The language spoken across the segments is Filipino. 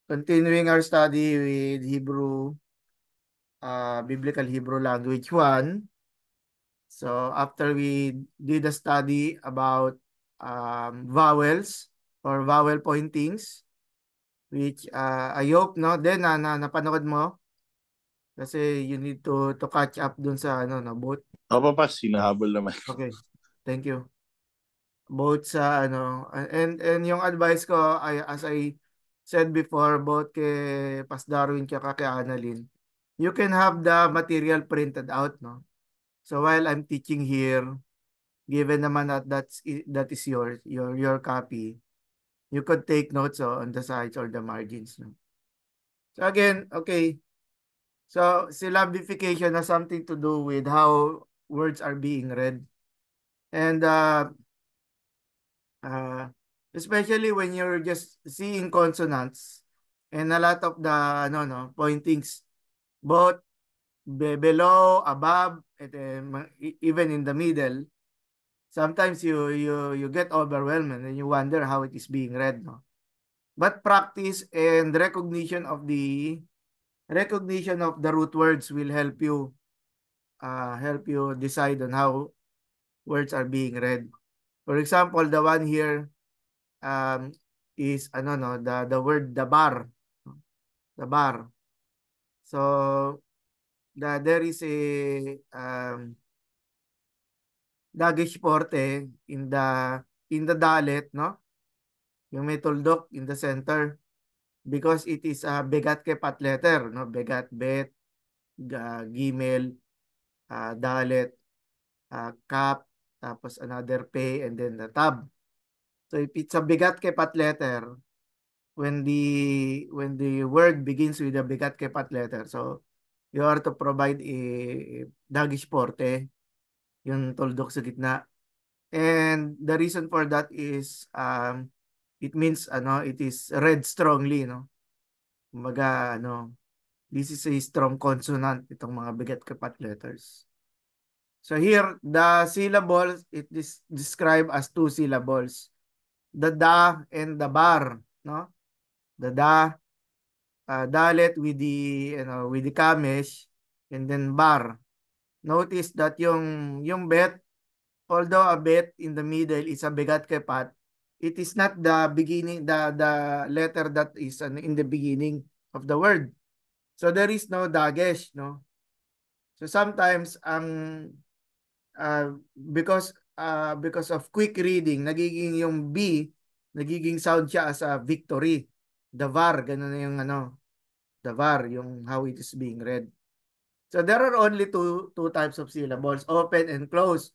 Continuing our study with Hebrew, Biblical Hebrew Language 1. So after we did a study about vowels or vowel pointings, which I hope no, then napanood mo kasi you need to catch up dun sa ano no, both. Ako pa, sinahabol naman. Okay. Thank you. Both sa ano and yung advice ko ay as I said before both kay Pas Darwin kaya kay Annalyn, you can have the material printed out no. So while I'm teaching here, given naman that that is your copy, you could take notes on the sides or the margins no. So again, okay. So syllabification has something to do with how words are being read. And Uh, especially when you're just seeing consonants and a lot of the ano no pointings both below, above, and then even in the middle. Sometimes you get overwhelmed and you wonder how it is being read, no? But practice and recognition of the root words will help you decide on how words are being read. For example, the one here um, is ano no the word the bar. So there is a dagish forte in the dalet no, yung may tuldok in the center because it is a begat ke pat letter no, begat bet gimel dalet kap tapos another pay and then the tab. So if it's a begat ke pat letter, when the word begins with a bigat kepat letter. So you are to provide a dagish porte, yung tuldok sa gitna. And the reason for that is it means ano, it is read strongly, no. Kumbaga ano, this is a strong consonant itong mga bigat kepat letters. So here the syllables it is described as two syllables. The da and the bar, no? The da dalet with the with the kamesh and then bar. Notice that yung bet, although a bet in the middle is a begat kepat, it is not the beginning the letter that is in the beginning of the word. So there is no dagesh, no. So sometimes ang because of quick reading, nagiging yung B, nagiging sound siya as a victory. The var, ganun na yung ano, the var, yung how it is being read. So there are only two types of syllables, open and close.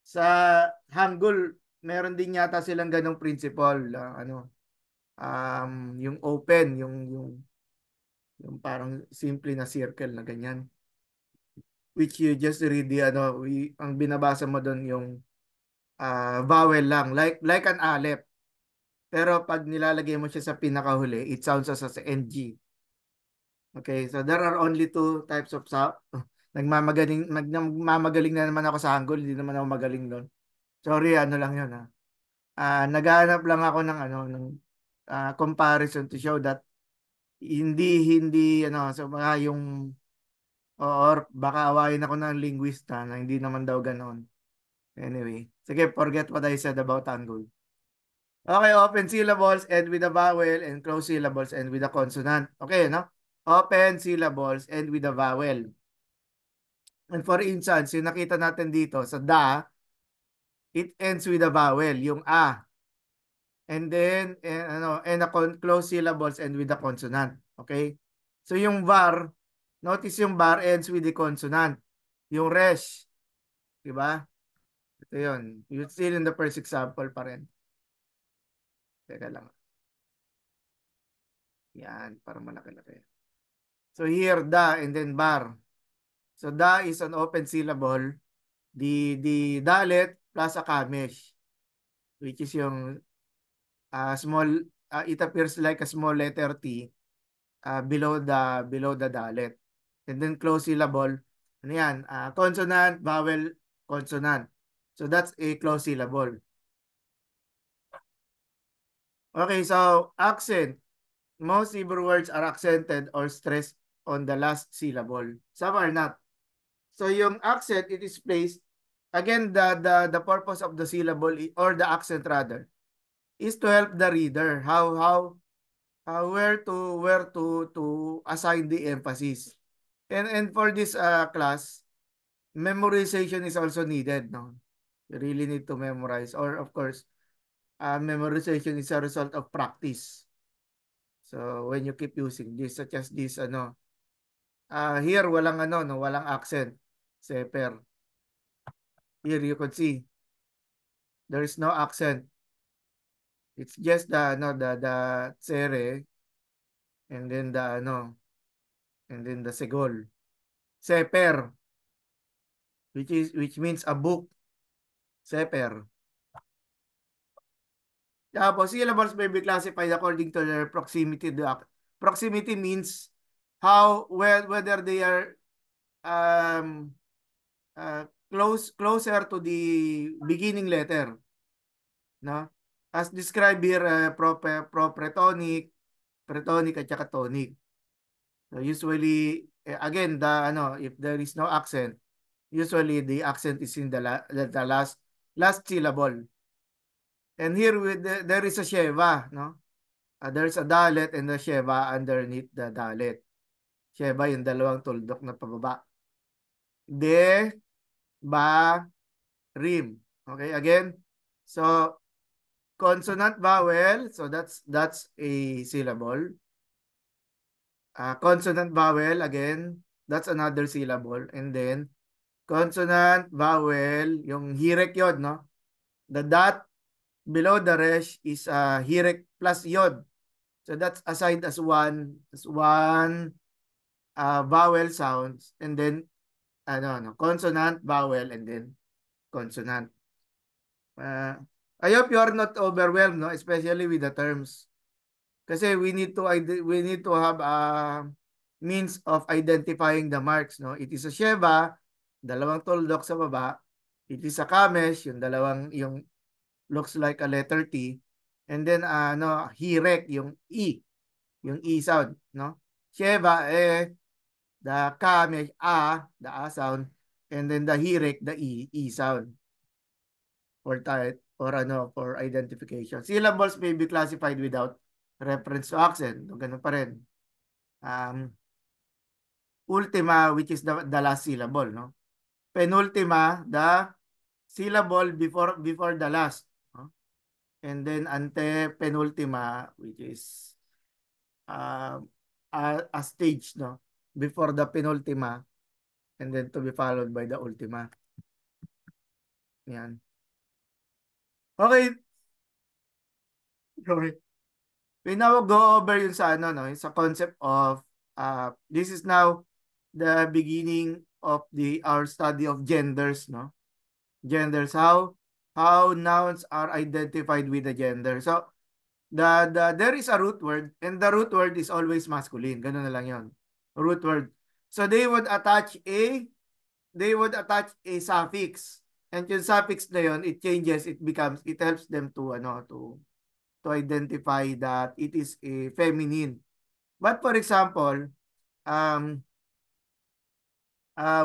Sa Hangul, meron din yata silang ganong principle, yung open, yung parang simple na circle na ganyan. Which you just read the ang binabasa mo doon yung vowel lang, like an alep. Pero pag nilalagay mo siya sa pinakahuli, it sounds as NG. Okay, so there are only two types of sound. Nagmamagaling na naman ako sa Hangul, hindi naman ako magaling doon. Sorry, ano lang 'yun ha. Naghahanap lang ako ng comparison to show that hindi so baka yung or baka awayin ako ng linguista na hindi naman daw ganoon. Anyway, sige, forget what I said about Hangul. Okay, open syllables end with a vowel and closed syllables end with a consonant. Okay, no? Open syllables end with a vowel. And for instance, yung nakita natin dito sa da, it ends with a vowel, yung a. And then, and a closed syllables end with a consonant. Okay? So yung var, notice yung var ends with the consonant. Yung res, di ba? Ito yun. You're still in the first example pa rin. Teka lang. Yan, para malaki-laki. So here, da, and then bar. So da is an open syllable. The dalet plus a kamesh, which is yung small, it appears like a small letter T below the dalet. And then closed syllable, ano yan? Consonant, vowel, consonant. So that's a closed syllable. Okay, so accent. Most Hebrew words are accented or stressed on the last syllable. Some are not. So yung accent, it is placed, again, the purpose of the syllable or the accent rather, is to help the reader where to assign the emphasis. And for this class, memorization is also needed, no? You really need to memorize, or of course, memorization is a result of practice. So when you keep using this, such as this, here walang no, walang accent. Seper. Here you could see there is no accent. It's just the tsere, and then and then the segol. Seper, which means a book. Seper. Tapos syllables may be classified according to their proximity to proximity means whether they are um closer to the beginning letter, no? As described here, propretonic, pretonic at saka tonic. So usually again, if there is no accent, usually the accent is in the last syllable. And here there is a sheva, no? There's a dalet and a sheva underneath the dalet. Sheva yung dalawang tuldok na pababa. De, ba, rim. Okay, again. So consonant vowel, so that's a syllable. Consonant vowel, again, that's another syllable. And then consonant vowel, yung hirek yod, no? The dot below the resh is hirek plus yod. So that's assigned as one vowel sounds, and then consonant, vowel, and then consonant. Uh, I hope you are not overwhelmed, no, especially with the terms. Kasi we need to have a means of identifying the marks, no. It is a sheva, dalawang tuldok sa baba. It is a kamesh, yung looks like a letter T. And then hirek, yung E sound, no? Sheva, the kamesh, the A sound. And then the hirek, the E sound. For identification. Syllables may be classified without reference to accent. Ganun pa rin. Um, ultima, which is the last syllable, no? Penultima, the syllable before the last, no? And then ante penultima, which is uh, a stage, no? Before the penultima, and then to be followed by the ultima. Yan. Okay. Sorry. We now go over yung sa no, yung sa concept of this is now the beginning of our study of genders, no? Genders, how nouns are identified with the gender. So there is a root word, and the root word is always masculine. Ganun na lang 'yon. Root word. So they would attach a suffix. And yung suffix na 'yon, it helps them to identify that it is a feminine. But for example,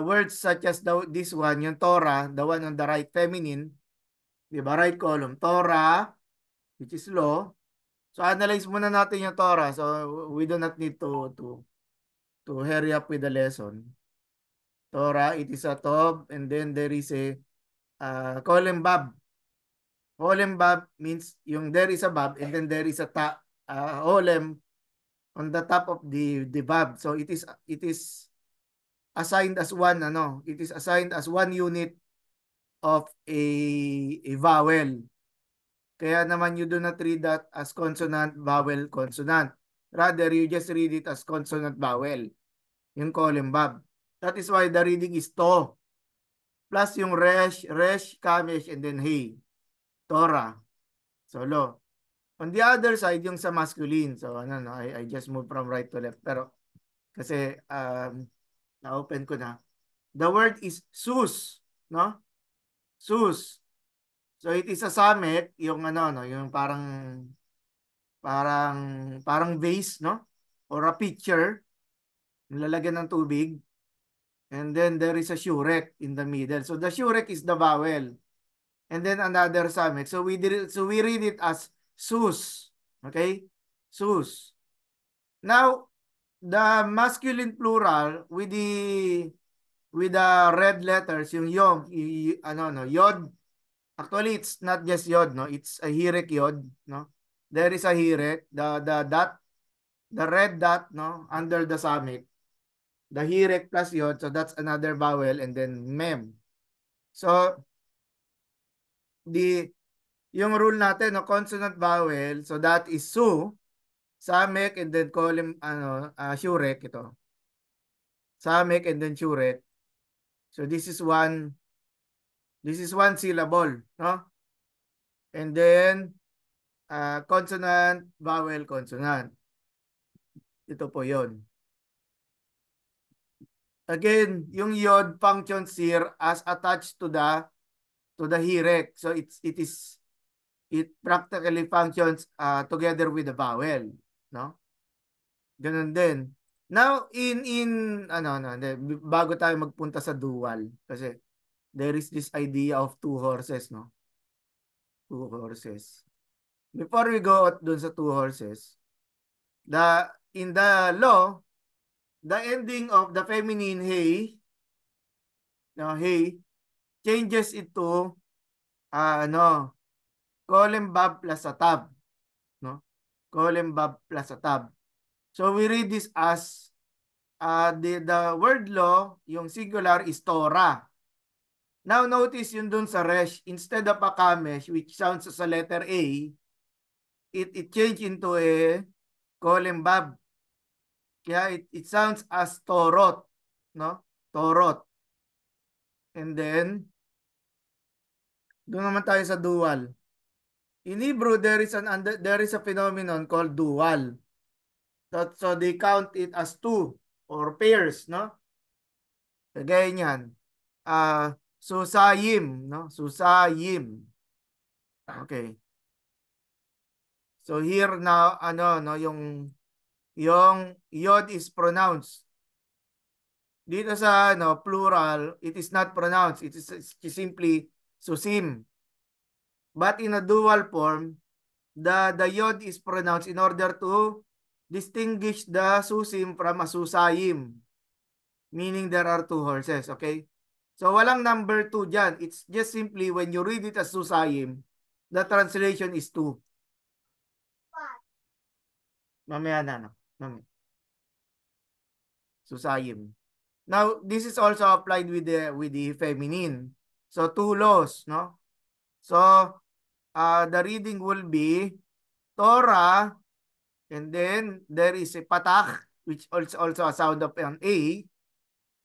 words such as this one, yung Torah, the one on the right, feminine, di ba? Right column, Torah, which is law. So analyze muna natin yung Torah. So we do not need to hurry up with the lesson. Torah, it is a tov, and then there is a column bab. Column bab means yung there is a bab, and then there is a holem on the top of the bab. So it is assigned as one unit of a vowel. Kaya naman you do not read that as consonant, vowel, consonant. Rather, you just read it as consonant, vowel. Yung column bab. That is why the reading is to. Plus yung resh, kamesh, and then hey. Torah. Solo. On the other side, yung sa masculine. So, I just move from right to left. Pero, kasi, na-open ko na. The word is sus. No? Sus. So, it is a summit, yung yung parang parang parang vase, no? Or a pitcher, nilalagyan ng tubig. And then there is a shurek in the middle. So the shurek is the vowel. And then another summit. So we read it as sus. Okay? Sus. Now, the masculine plural with the red letters, yung yod, ano no, yod. Actually, it's not just yod, no. It's a hirek yod, no. There is a hirek, the dot, the red dot, no, under the summit. The hirek plus yod, so that's another vowel, and then mem. So the yung rule natin, no, consonant vowel, so that is su, samek, and then call him shurek ito. Samek and then shurek. So this is one syllable, no? And then consonant, vowel, consonant. Ito po 'yon. Again, yung yod functions here as attached to the hirek. So it practically functions together with the vowel, no? Ganun din. Now bago tayo magpunta sa dual kasi there is this idea of two horses, no? Two horses. Before we go at dun sa two horses, in the law, the ending of the feminine hey, no, hey, changes it to kolembab plus a tab, no? Kolembab plus a tab. So we read this as the word law, yung singular is Torah. Now notice yun dun sa resh, instead of a kamesh, which sounds as a letter A, it changed into a kolembab. Kaya it sounds as torot, no? Torot. And then, doon naman tayo sa dual. In Hebrew, there is a phenomenon called dual. So they count it as two or pairs, no? Kagaya niyan. Susayim, no? Susayim. Okay. So here now, yung yod is pronounced. Dito sa plural, it is not pronounced. It is simply susim. But in a dual form, the yod is pronounced in order to distinguish the susim from a susayim. Meaning there are two horses, okay? So walang number 2 dyan. It's just simply when you read it as susayim, the translation is 2. Mamaya na, no? Mamaya. Susayim. Now, this is also applied with the feminine. So, two laws, no? So, the reading will be Torah, and then there is a patach, which also a sound of an A,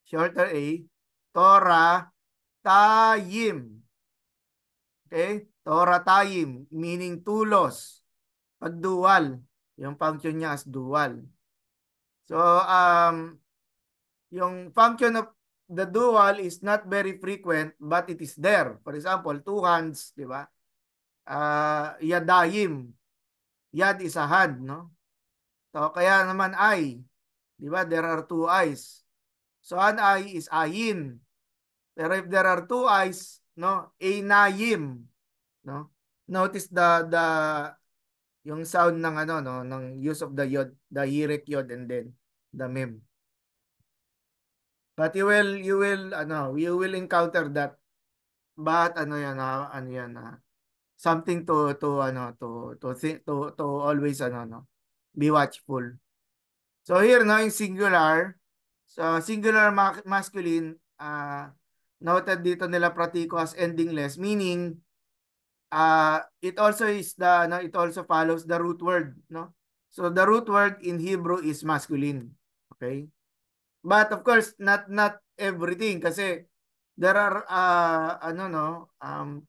shorter A, Torah, Tayim. Okay? Torah Tayim, meaning two laws. Pag dual, yung function niya as dual. So, yung function of the dual is not very frequent, but it is there. For example, two hands, di ba? Yadayim. Yad is a hand, no? So, kaya naman ay, di ba? There are two eyes. So, an eye is ayin. Pero if there are two eyes, no? Einayim, no? Notice the yung sound ng ng use of the yod, the hirek yod, and then the mem. But you will encounter that. But something to always be watchful. So here in singular, so singular masculine, noted dito nila pratiko as endingless, meaning it also it also follows the root word, no? So the root word in Hebrew is masculine. Okay? But of course, not everything kasi there are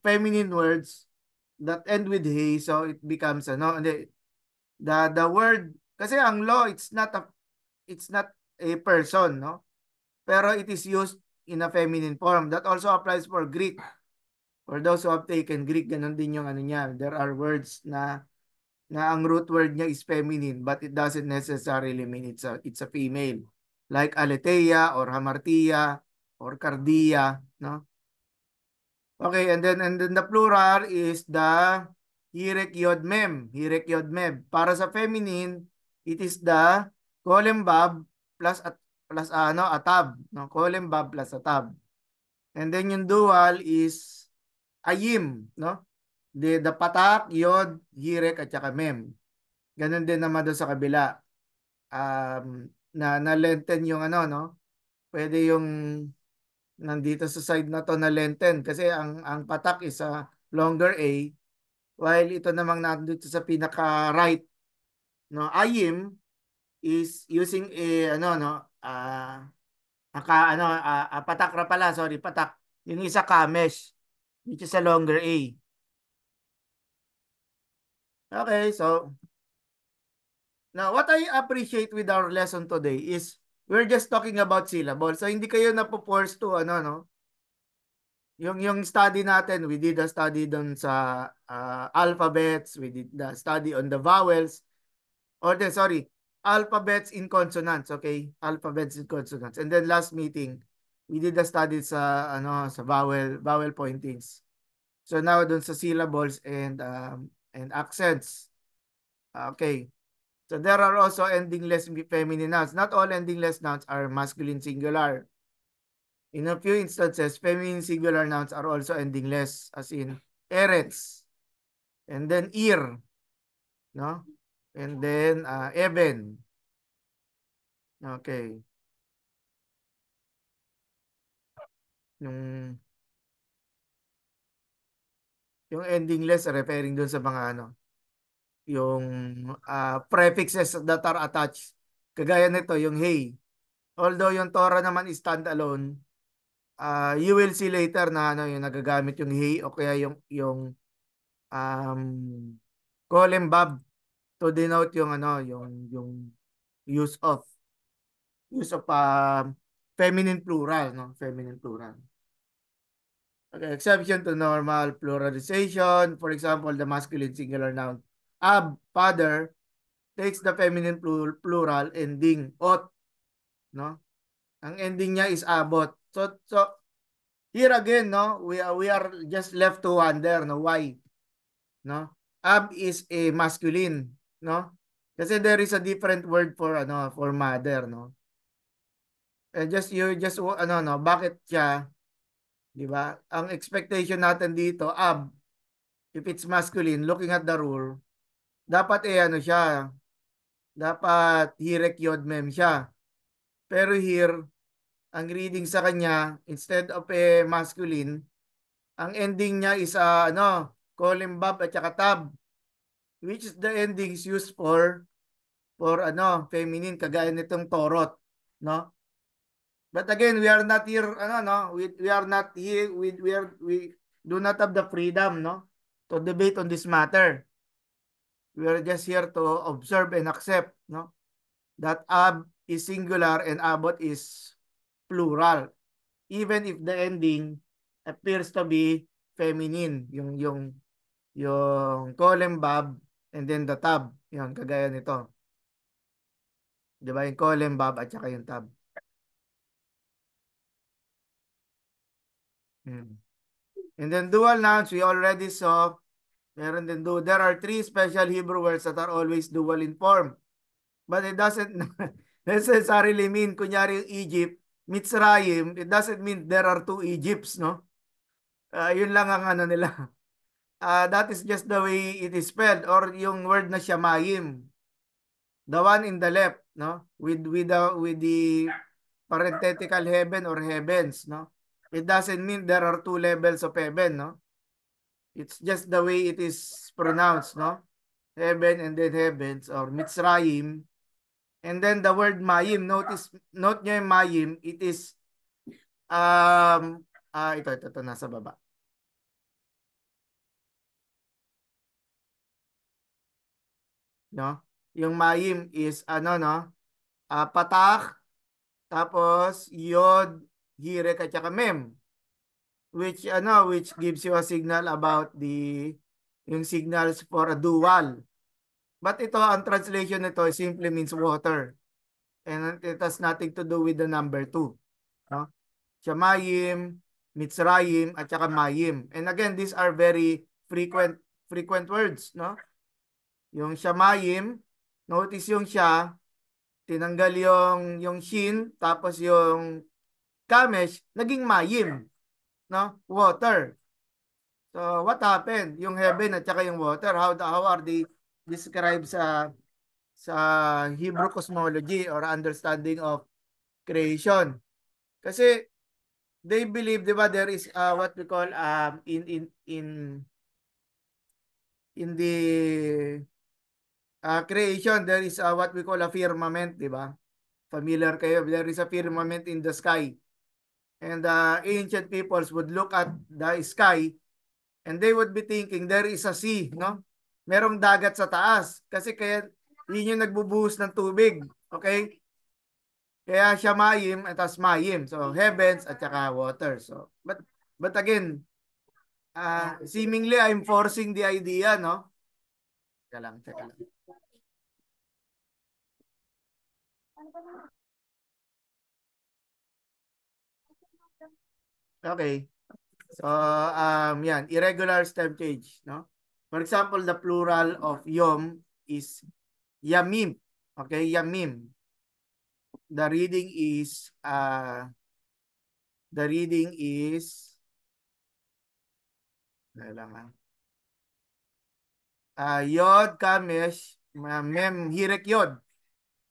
feminine words that end with he, so it becomes the word kasi ang law, it's not a person, no? Pero it is used in a feminine form. That also applies for Greek. For those who have taken Greek, ganun din yung niya. There are words na na ang root word niya is feminine but it doesn't necessarily mean it's a female. Like aletheia or hamartia or cardia, no? Okay, and then the plural is the hirek yod mem, hirek yod mem. Para sa feminine, it is the kolembab plus ano atab, no? Kolembab plus atab. And then yung dual is ayim, no? The patak, yod, hirek at saka mem. Ganun din naman doon sa kabila. Na lenten yung ano, no? Pwede yung nandito sa side na to na lenten kasi ang patak is a longer A while ito namang nandito sa pinaka right, no? Ayim is using a ano, no? Patak pala, sorry, patak. Yung isa kamesh which is a longer A. Okay, so now, what I appreciate with our lesson today is we're just talking about syllable. So hindi kayo napo-force to ano, no? Yung study natin, we did a study doon sa alphabets, we did the study on the vowels, sorry, alphabets in consonants, okay? Alphabets in consonants. And then last meeting, we did a study sa vowel pointings. So now doon sa syllables and accents. Okay. So there are also endingless feminine nouns. Not all endingless nouns are masculine singular. In a few instances, feminine singular nouns are also endingless, as in eretz, and then ir, no? And then even. Okay. Yung yung endingless referring dun sa mga ano, yung prefixes that are attached. Kagaya nito, yung hey. Although yung Torah naman is standalone, you will see later na ano yung nagagamit yung he o kaya yung um Kolembab to denote yung ano yung use of feminine plural, no? Feminine plural. Okay, exception to normal pluralization. For example, the masculine singular noun ab, father, takes the feminine plural ending ot, no? Ang ending niya is abot. So here again, no, we are just left to wonder, no, why, no? Ab is a masculine, no? Kasi there is a different word for ano, for mother, no? You just ano, no, bakit siya, 'di ba? Ang expectation natin dito, ab, if it's masculine, looking at the rule, dapat ano siya, dapat hirek yod mem siya. Pero here, ang reading sa kanya, instead of a masculine, ang ending niya is ano, kolimbab at saka tab, which is the endings used for ano, feminine kagaya nitong torot, no? But again, we are not here ano, no, we are not here we do not have the freedom, no, to debate on this matter. We are just here to observe and accept, no, that ab is singular and abot is plural, even if the ending appears to be feminine, yung kolembab and then the tab, yun kagaya nito. 'Di ba? Yung kolembab at saka yung tab. Hmm. And then dual nouns, we already saw, meron din there are three special Hebrew words that are always dual in form. But it doesn't necessarily mean, kunyari yung Egypt, Mitzrayim, it doesn't mean there are two Egypts, no? Yun lang ang ano nila. That is just the way it is spelled. Or yung word na Shamayim, the one in the left, no? With the parenthetical heaven or heavens, no? It doesn't mean there are two levels of heaven, no? It's just the way it is pronounced, no? Heaven and then heavens or Mitzrayim. And then the word Mayim, note nyo yung Mayim, it is ito nasa baba. No? Yung Mayim is ano, no? Patak, tapos yod, hirek at saka mem, which gives you a signal about yung signals for a dual. But ito, ang translation nito simply means water. And it has nothing to do with the number 2. No? Shamayim, Mitzrayim, at saka Mayim. And again, these are very frequent words. No? Yung Shamayim, notice yung Sha, tinanggal yung Shin, tapos yung Kamesh, naging Mayim. No? Water. So, what happened? Yung heaven at saka yung water, how are they described sa Hebrew cosmology or understanding of creation? Kasi they believe, 'di ba, there is what we call in the creation there is what we call a firmament, 'di ba? Familiar kayo, there is a firmament in the sky. And the ancient peoples would look at the sky and they would be thinking there is a sea, no? Merong dagat sa taas kasi kaya yun yung nagbubuhos ng tubig. Okay? Kaya siya mayim at as mayim. So heavens at saka water. So but again, seemingly I'm forcing the idea, no? Teka lang, teka lang. Okay. So yan, irregular stem change, no? For example, the plural of yom is yamim. Okay, yamim. The reading is kailangan yod kamesh mem hirek yod.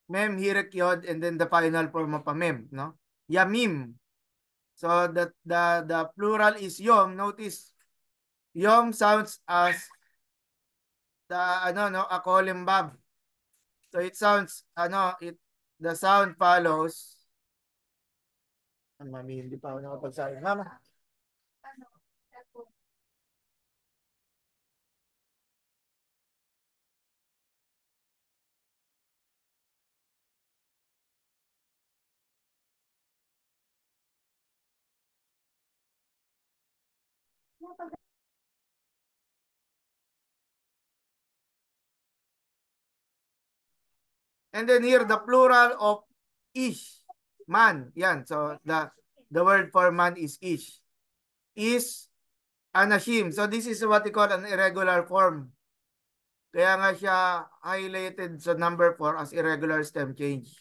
Mem hirek yod and then the final form of a mem, no? Yamim. So the plural is yom. Notice yom sounds as the a kolembab. So it sounds the sound follows. Mami, hindi pa ako nakapagsabi. Mama. And then here the plural of ish, man. Yan. So the word for man is ish. Is anashim. So this is what we call an irregular form. Kaya nga siya highlighted sa number 4 as irregular stem change.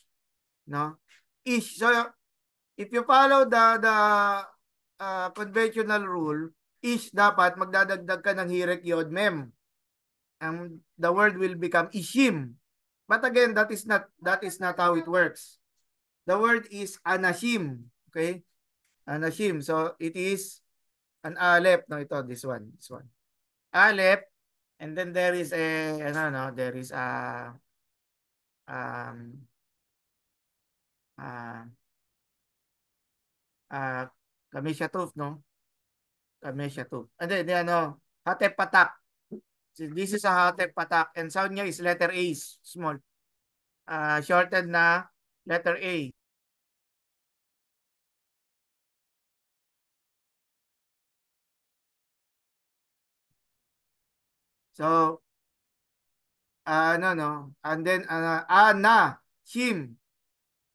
No? Ish. So if you follow the conventional rule, ish dapat magdadagdag ka ng hirek yod mem. And the word will become ishim. But again, that is not how it works. The word is anashim. Okay? Anashim. So it is an aleph. No, ito, this one. Aleph. And then there is there is um, uh, uh, Kameshatuf, no? Kameshatuf. And then, Hatep Patak. So this is a Hatep Patak. And sound niya is letter A, small. Shortened na letter A. So, no. And then, Ana, Shim.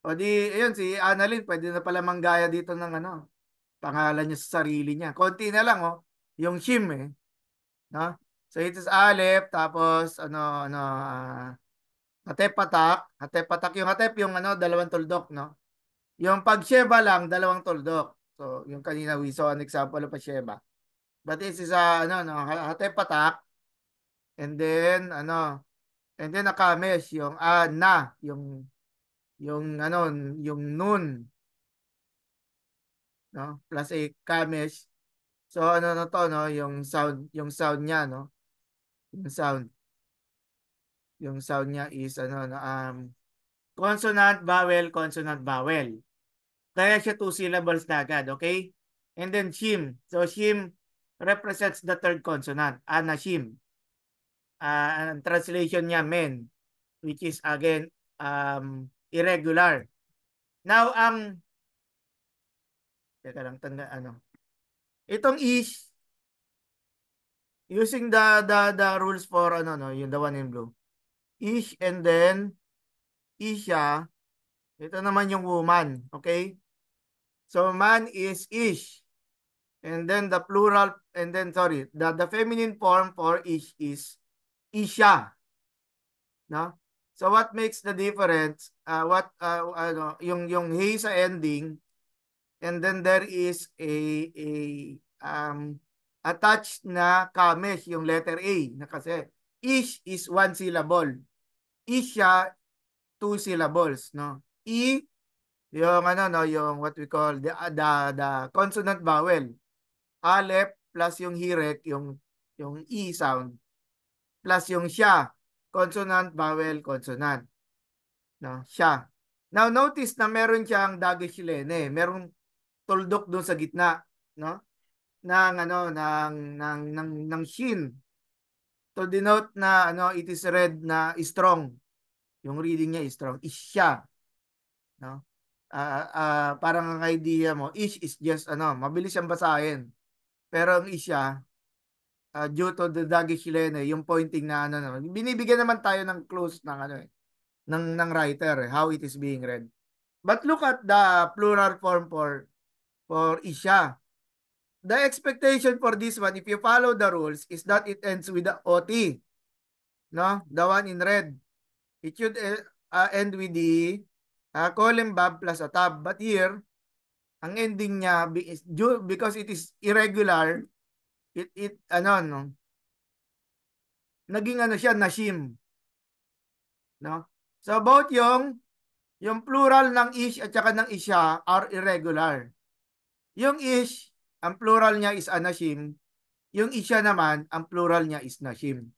O di, ayun, si Annalyn, pwede na pala manggaya dito ng pangalan niya sa sarili niya. Konti na lang, yung Shim no? So, it is Aleph, tapos, Hatep Patak. Hatep Patak, yung Hatep, yung dalawang tuldok, no? Yung pag Sheba lang, dalawang tuldok. So, yung kanina we saw an example of a Sheba. But this is Hatep Patak, and then, and then Akamesh, yung na, yung yung nun, no? Plus a Kamesh. So na to, no, yung sound niya, no? Yung sound, yung sound niya is consonant vowel consonant vowel. Kaya siya 2 syllables na agad, okay? And then shim. So shim represents the third consonant, anashim. Ang translation niya men, which is again irregular. Now teka lang, itong is using the rules for no, yung the one in blue. Ish and then Isha. Ito naman yung woman. Okay? So man is ish. And then the plural, and then sorry, the feminine form for ish is isha. No? So what makes the difference? What ano, yung he sa ending, and then there is a attached na kamesh yung letter A na kasi ish is one syllable. Isha two syllables, no? E yung ano no, yung what we call the consonant vowel. Aleph plus yung hirek, yung E sound plus yung siya, consonant vowel consonant, no? Siya. Now notice na meron siyang dagesh-lene, merong tuldok doon sa gitna, no? Ng ano ng shin to denote na ano it is read na strong. Yung reading niya is strong. Is siya, no? Parang ang idea mo, is just ano, mabilis siyang basahin. Pero ang isya, due to the Dagish Lene, yung pointing na ano, no, binibigyan naman tayo ng clues ng ano ng writer, how it is being read. But look at the plural form for isya. The expectation for this one, if you follow the rules, is that it ends with the OT, no? The one in red. It should end with the column bob plus a tab. But here, ang ending niya is because it is irregular, it ano no, naging ano siya nashim, no? So both yung plural ng ish at saka ng isya are irregular. Yung ish, ang plural niya is anashim. Yung isya naman, ang plural niya is nashim.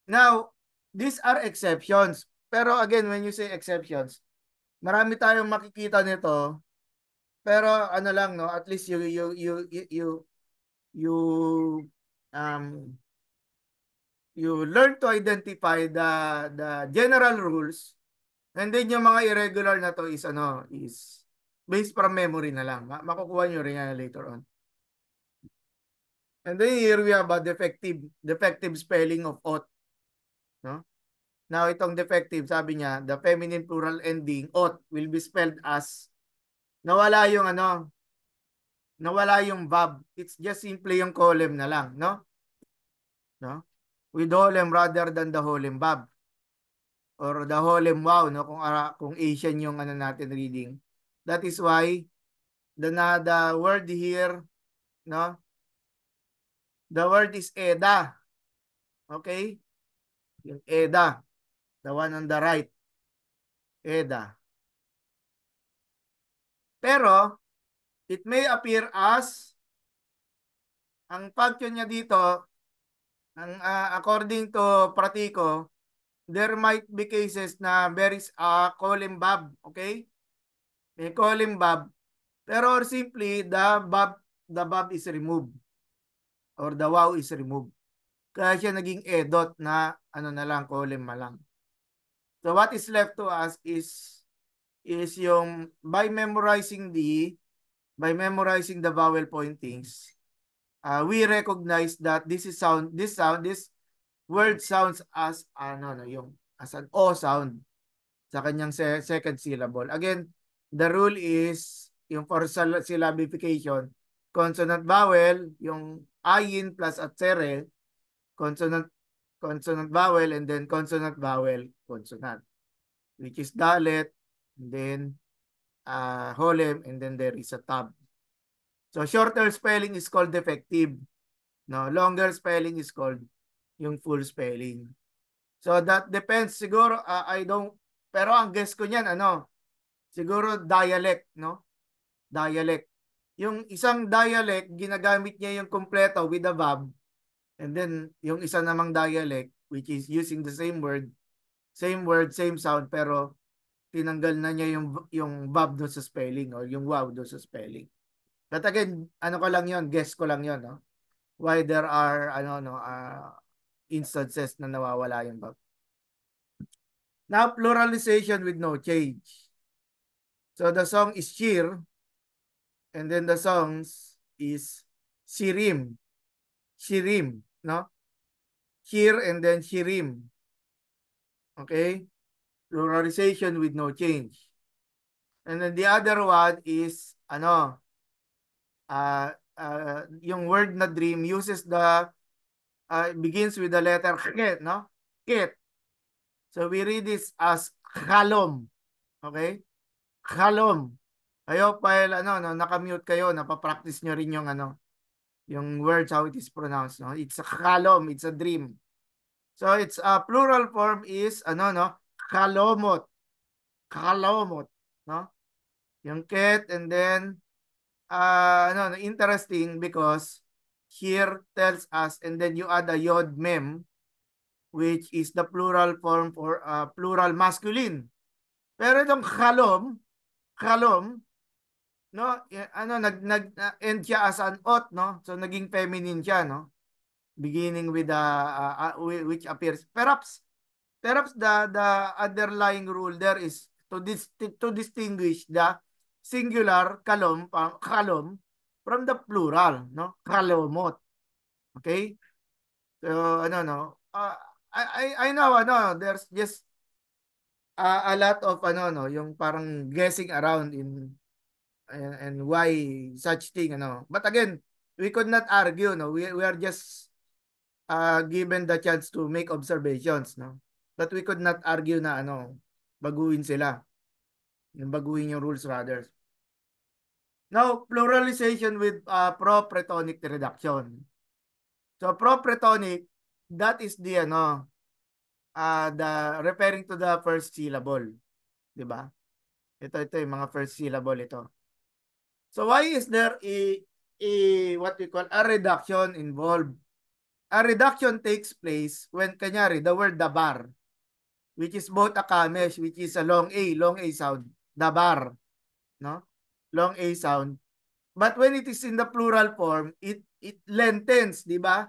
Now, these are exceptions. Pero again, when you say exceptions, marami tayong makikita nito. Pero ano lang, no, at least you um you learn to identify the general rules, and then yung mga irregular na to is ano is based from memory na lang. Makukuha nyo rin yan later on. And then here we have a defective spelling of ot, no? Now itong defective, sabi niya, the feminine plural ending ot will be spelled as nawala yung ano, nawala yung verb. It's just simply yung column na lang, no? No? With holem rather than the holem verb or the holem wow, no? Kung Asian yung ano natin reading. That is why the word here, no? The word is EDA. Okay? Yung EDA. The one on the right. EDA. Pero, it may appear as, ang function niya dito, according to Pratico, there might be cases na there is a column bob. Okay? May column bob. Pero or simply, the bob is removed. Or the wow is removed. Kaya siya naging edot na ano na lang, column na lang. So what is left to us is yung by memorizing the vowel pointings, we recognize that this word sounds as ano no yung as an o sound sa kanyang second syllable. Again, the rule is yung for syllabification, consonant vowel, yung ayin plus atsere, consonant consonant vowel, and then consonant vowel consonant, which is dalet, and then holem, and then there is a tab. So shorter spelling is called defective. No, longer spelling is called yung full spelling. So that depends siguro I don't pero ang guess ko niyan ano, siguro dialect, no? Dialect. Yung isang dialect ginagamit niya yung kompleto with the verb, and then yung isa namang dialect which is using the same word, same sound, pero tinanggal na niya yung verb doon sa spelling or yung wow doon sa spelling. But again, ano ko lang 'yon, guess ko lang 'yon, no? Why there are ano no instances na nawawala yung verb. Now pluralization with no change. So the song is cheer, and then the songs is shirim. Shirim, no? Cheer and then shirim. Okay? Pluralization with no change. And then the other one is, yung word na dream uses begins with the letter K, no? Kit. So we read this as Halom. Okay? Halom. Ayo, while nakamute kayo, napapractice nyo rin yung words how it is pronounced, no? It's a halom, it's a dream. So its plural form is halomot. Halomot, no? Yung ket, and then interesting because here tells us, and then you add a yod mem, which is the plural form for plural masculine. Pero itong halom, no, end siya as an ot, no? So naging feminine siya, no? Beginning with which appears perhaps the underlying rule there is to distinguish the singular kalom from the plural, no? Kalomot. Okay? So I know there's just a lot of yung parang guessing around and why such thing, but again, we could not argue, no? We are just given the chance to make observations, no? But we could not argue na baguhin sila, yung baguhin yung rules rather. Now, pluralization with propretonic reduction. So propretonic, that is the referring to the first syllable, 'di ba? Ito yung mga first syllable ito. So why is there a what we call a reduction involved? A reduction takes place when kanyari the word dabar, which is both a kamesh, which is a long A sound, dabar, no? Long A sound. But when it is in the plural form, it lengthens, di ba?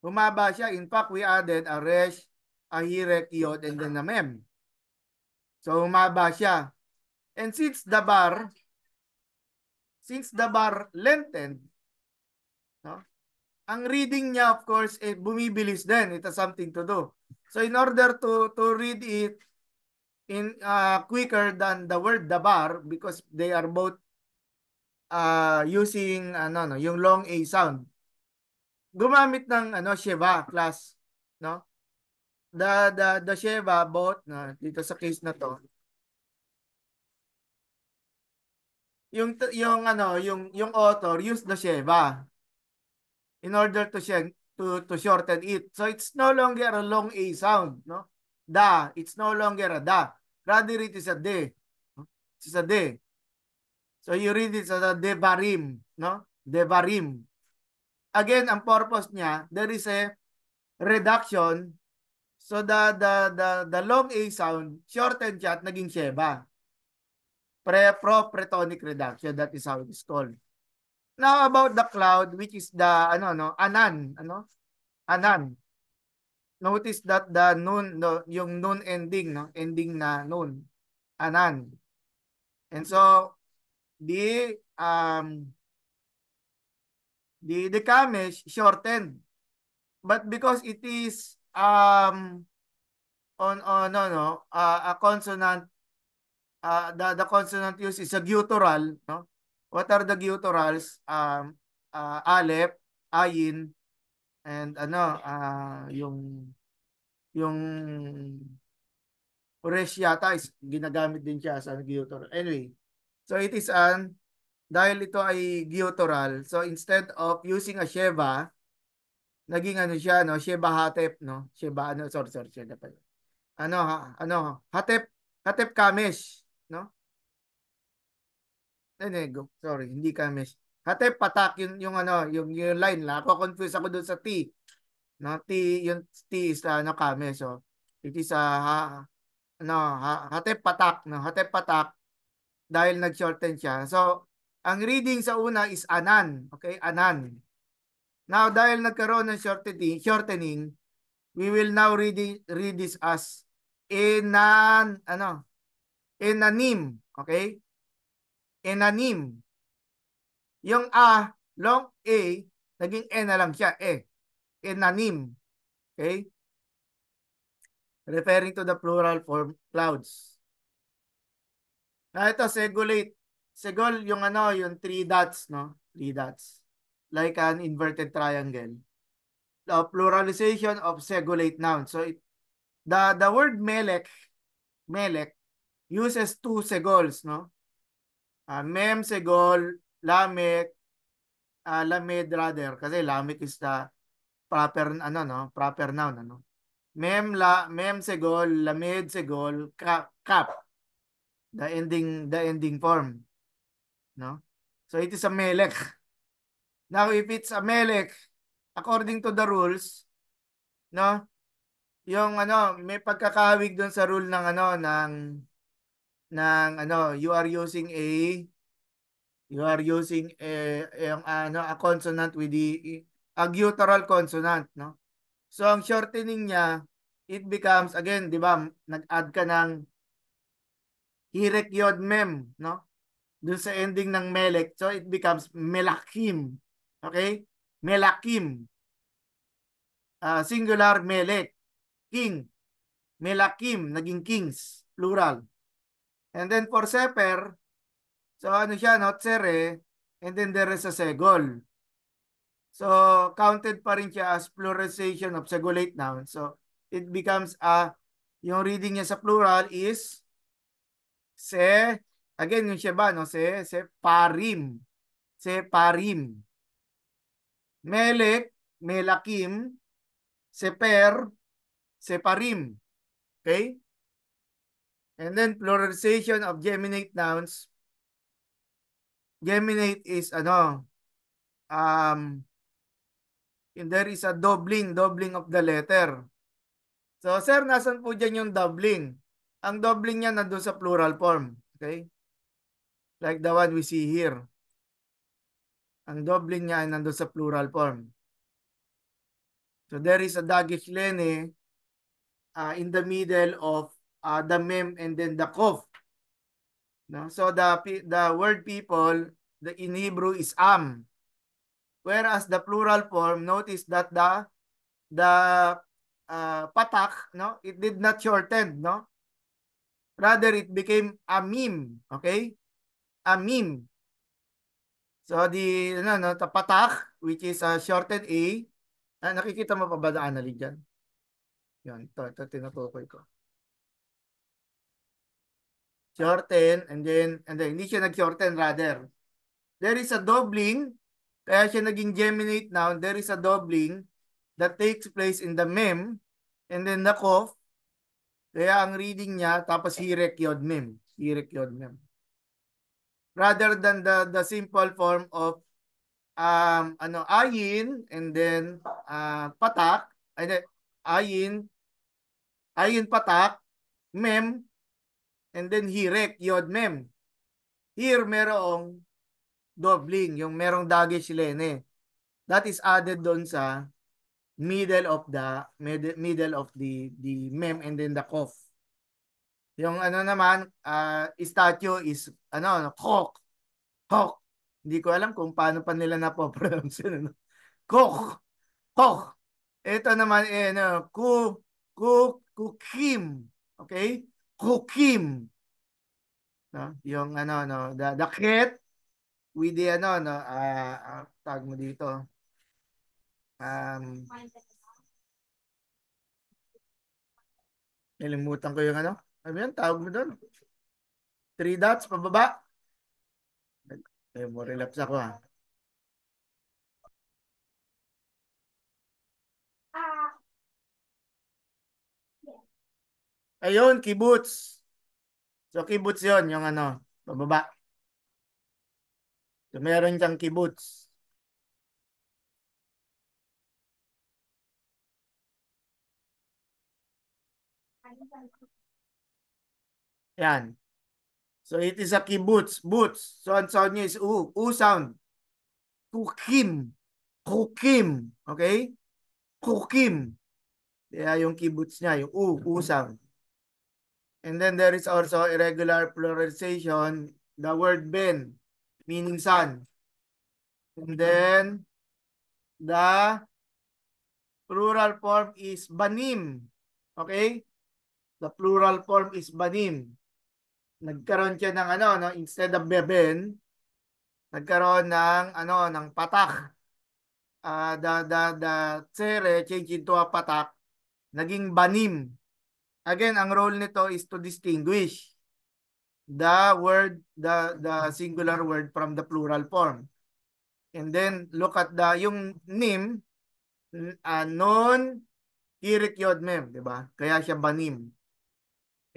Humaba siya. In fact, we added a resh, a hirek, yod, and then a mem. So humaba siya. And since the bar lengthened, no? Ang reading niya, of course, bumibilis din. It has something to do. So in order to read it in quicker than the word dabar, because they are both using yung long A sound, gumamit ng Sheva class, no? The Sheva both dito sa case na to. Yung author use the Sheva in order to shorten it. So it's no longer a long A sound, no? It's no longer a da. Rather it is a de. It's a de. So you read it as a devarim, no? Devarim. Again, ang purpose niya, there is a reduction. So the long A sound, shortened siya at naging sheba. Propretonic reduction, that is how it is called. Now about the cloud, which is the anan, anan. Notice that the noon, yung noon ending, ending na noon, anan. And so the kamesh shortened, but because it is a consonant, the consonant used is a guttural, no? What are the gutturals? Aleph, ayin, and yung resh yata is ginagamit din siya sa guttural. Anyway, so it is dahil ito ay guttural, so instead of using a sheva, naging siya, no? Sheba hatep, no? Sheba, sorry, sheba pa. Hatep kamesh, no? Sorry, hindi kamesh. Hatep patak, yung line lang. Ako confuse ako dun sa T. No, yung T is kamesh. So, it is hatep patak, no? Hatep patak dahil nag-shorten siya. So, ang reading sa una is anan. Okay, anan. Now, dahil nagkaroon ng shortening, we will now read this as enanim. Okay? Enanim. Yung long A, naging E na lang siya. Enanim. Okay? referring to the plural form clouds. Ito, segolate. Segol, yung ano, yung three dots, no? Three dots. Like an inverted triangle. The pluralization of segolate nouns. So, the word melek, uses two segols, no? Mem segol, lamek, lamed rather. Kasi lamek is the proper, ano, no? Proper noun, ano? Mem segol, lamed segol, kap. The ending form, no? So it is a melek. Now if it's a melek, according to the rules, no? Yung ano, may pagkakahawig doon sa rule ng ano ng ano, you are using a yung ano a consonant with the a guttural consonant, no? So ang shortening niya, it becomes again, 'di ba? Nag-add ka ng hirek yod mem, no? Doon sa ending ng melek. So it becomes melakim. Okay? Melakim. Singular melek. King. Melakim. Naging kings. Plural. And then for seper, so ano siya, no? Tsere. And then there is a segol. So counted pa rin siya as pluralization of segolate noun. So it becomes yung reading niya sa plural is se, again yung siya ba, no? Se parim. Se parim. Melek, melakim, seper, separim. Okay? And then pluralization of geminate nouns. Geminate is ano, and there is a doubling of the letter. So, sir, nasan po dyan yung doubling? Ang doubling niya nandun sa plural form. Okay? Like the one we see here. Ang doubling niya ay nandun sa plural form. So, there is a dagesh lene in the middle of the mem and then the kof. No? So the word people in Hebrew is am. Whereas the plural form, notice that the patak, no, it did not shorten, no. Rather, it became amim. Okay, amim. So the patak, which is a shortened a. Nakikita mo pa ba na anali dyan? Yan, ito tinutukoy ko. Shorten and then hindi siya nag-shorten, rather there is a doubling, kaya siya naging geminate noun. There is a doubling that takes place in the mem and then the kof. Kaya ang reading niya, tapos hirek yod mem. Hirek yod mem. Rather than the simple form of ayin and then patak, and then ayin patak, mem, and then hirek yod mem. Here merong doubling, yung merong dagesh lene. That is added doon sa middle of the mem and then the cough. Yung ano naman, statue is hawk. Hawk. Hindi ko alam kung paano pa nila napopronounce yun. Cook. Hawk. Ito naman kukim. Okay? Kukim. No? Yung the cat with the tag mo dito. Nilimutan ko yung ano yan, tawag mo doon? Three dots, pababa. Mo relapse ako ha. Ayun, kibbutz. So, kibbutz yon yung pababa. So, meron siyang kibbutz. Yan. So, it is a kibbutz. Boots. So, ang sound niya is U. U sound. Kukim. Kukim. Okay? Kukim. Kaya yung kibbutz niya, yung U. U sound. And then there is also irregular pluralization. The word ben, meaning son. And then, the plural form is banim. Okay? The plural form is banim. Nagkaroon siya ng ano, no, instead of beben, nagkaroon ng ano, ng patak. The tsere change into a patak, naging banim. Again, ang role nito is to distinguish the singular word from the plural form. And then look at yung nim, non kirik yod mem, di ba? Kaya siya banim.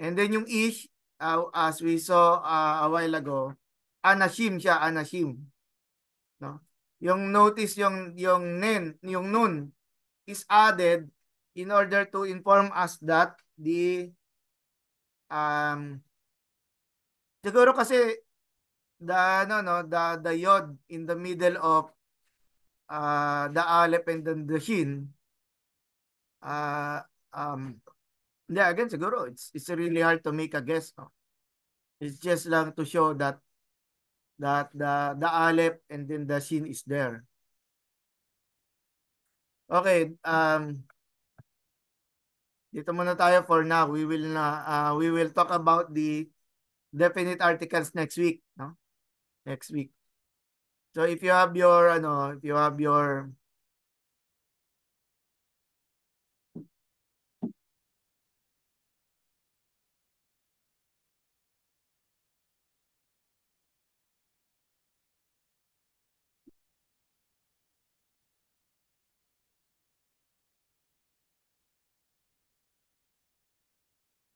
And then yung ish, as we saw a while ago, anashim siya, anashim, no? Yung notice yung nen, yung nun is added in order to inform us that um siguro kasi the yod in the middle of the aleph and then the shin, uh um yeah, again siguro it's really hard to make a guess, no? It's just lang to show that the aleph and then the shin is there. Okay, dito muna tayo for now. We will talk about the definite articles next week, no? Next week. So if you have your if you have your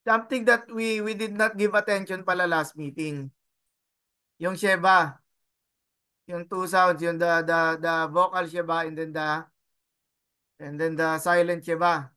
something that we did not give attention pala last meeting. Yung sheba, yung two sounds, yung the vocal sheba and then the silent sheba.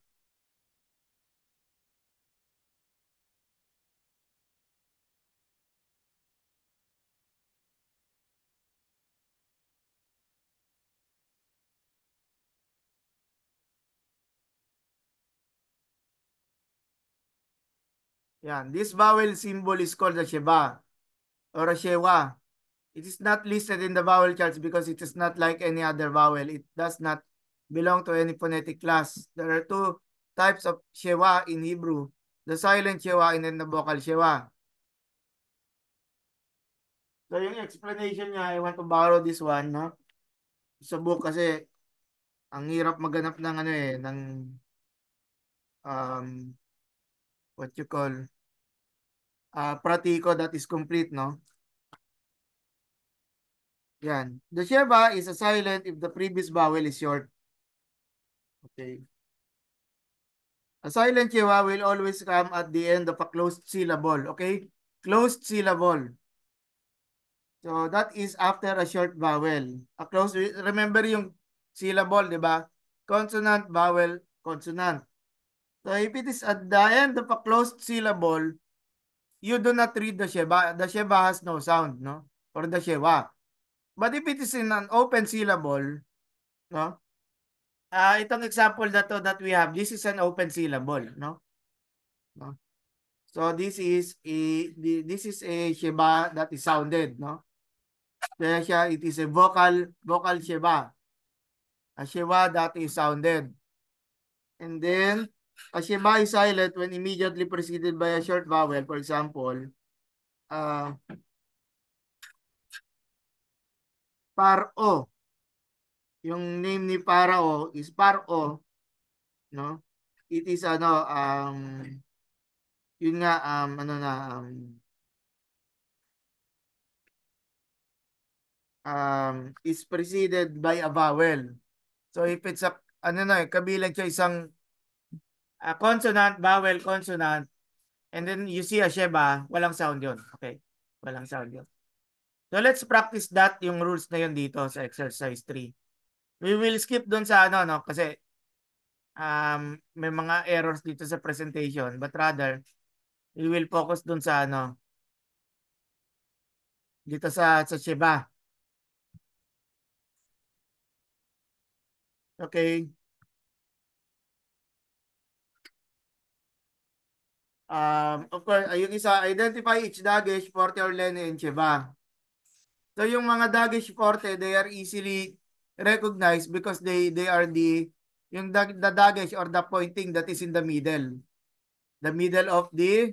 Yan, this vowel symbol is called the sheba or a shewa. It is not listed in the vowel charts because it is not like any other vowel. It does not belong to any phonetic class. There are two types of shewa in Hebrew. The silent shewa and then the vocal shewa. So yung explanation niya, I want to borrow this one, no? Sa book kasi ang hirap maganap ng ng um what you call pratiko that is complete, no? Yan. The sheba is a silent if the previous vowel is short. Okay. A silent sheba will always come at the end of a closed syllable. Okay? Closed syllable. So that is after a short vowel. A closed, remember yung syllable, di ba? Consonant, vowel, consonant. So if it is at the end of a closed syllable, you do not read the sheba. The sheba has no sound, no? Or the shewa. But if it is in an open syllable, no? Itong example na to that we have, this is an open syllable, no? No? So this is a sheba that is sounded, no? Kaya siya, it is a vocal sheba. A sheba that is sounded. And then, a sheba is silent when immediately preceded by a short vowel. For example, paro. Yung name ni Parao is Paro, no? It is yun nga is preceded by a vowel. So if it's a kabilang siya isang consonant, vowel, consonant, and then you see a sheba, walang sound yun. Okay? Walang sound yun. So let's practice that, yung rules na yun dito sa exercise 3. We will skip dun sa no, kasi may mga errors dito sa presentation, but rather we will focus dun sa dito sa sheba. Okay? Of course, yung isa, identify each dagesh, forte or lene, and sheba. So yung mga dagesh forte, they are easily recognized because they are the dagesh or the pointing that is in the middle. The middle of the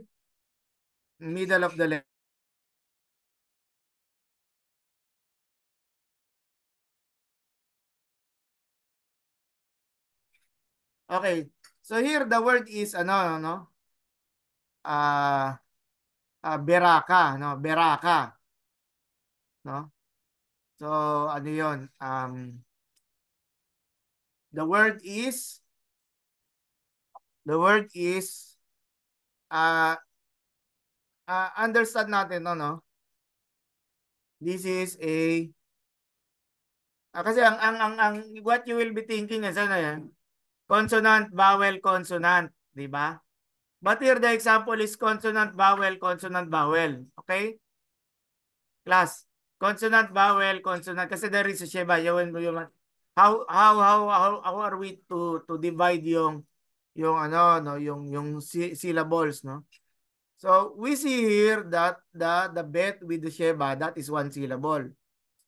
letter. Okay. So here the word is ano no? Ah beraka, no? Beraka, no? So ano 'yon? The word is the word is uh, understand natin no, no? This is a kasi ang what you will be thinking is ano yan? Consonant, vowel, consonant, di ba? But here the example is consonant, vowel, consonant, vowel. Okay? Class. Consonant, vowel, consonant. Kasi there is a sheba. How are we to divide yung ano no yung syllables no? So we see here that the bet with the sheba that is one syllable.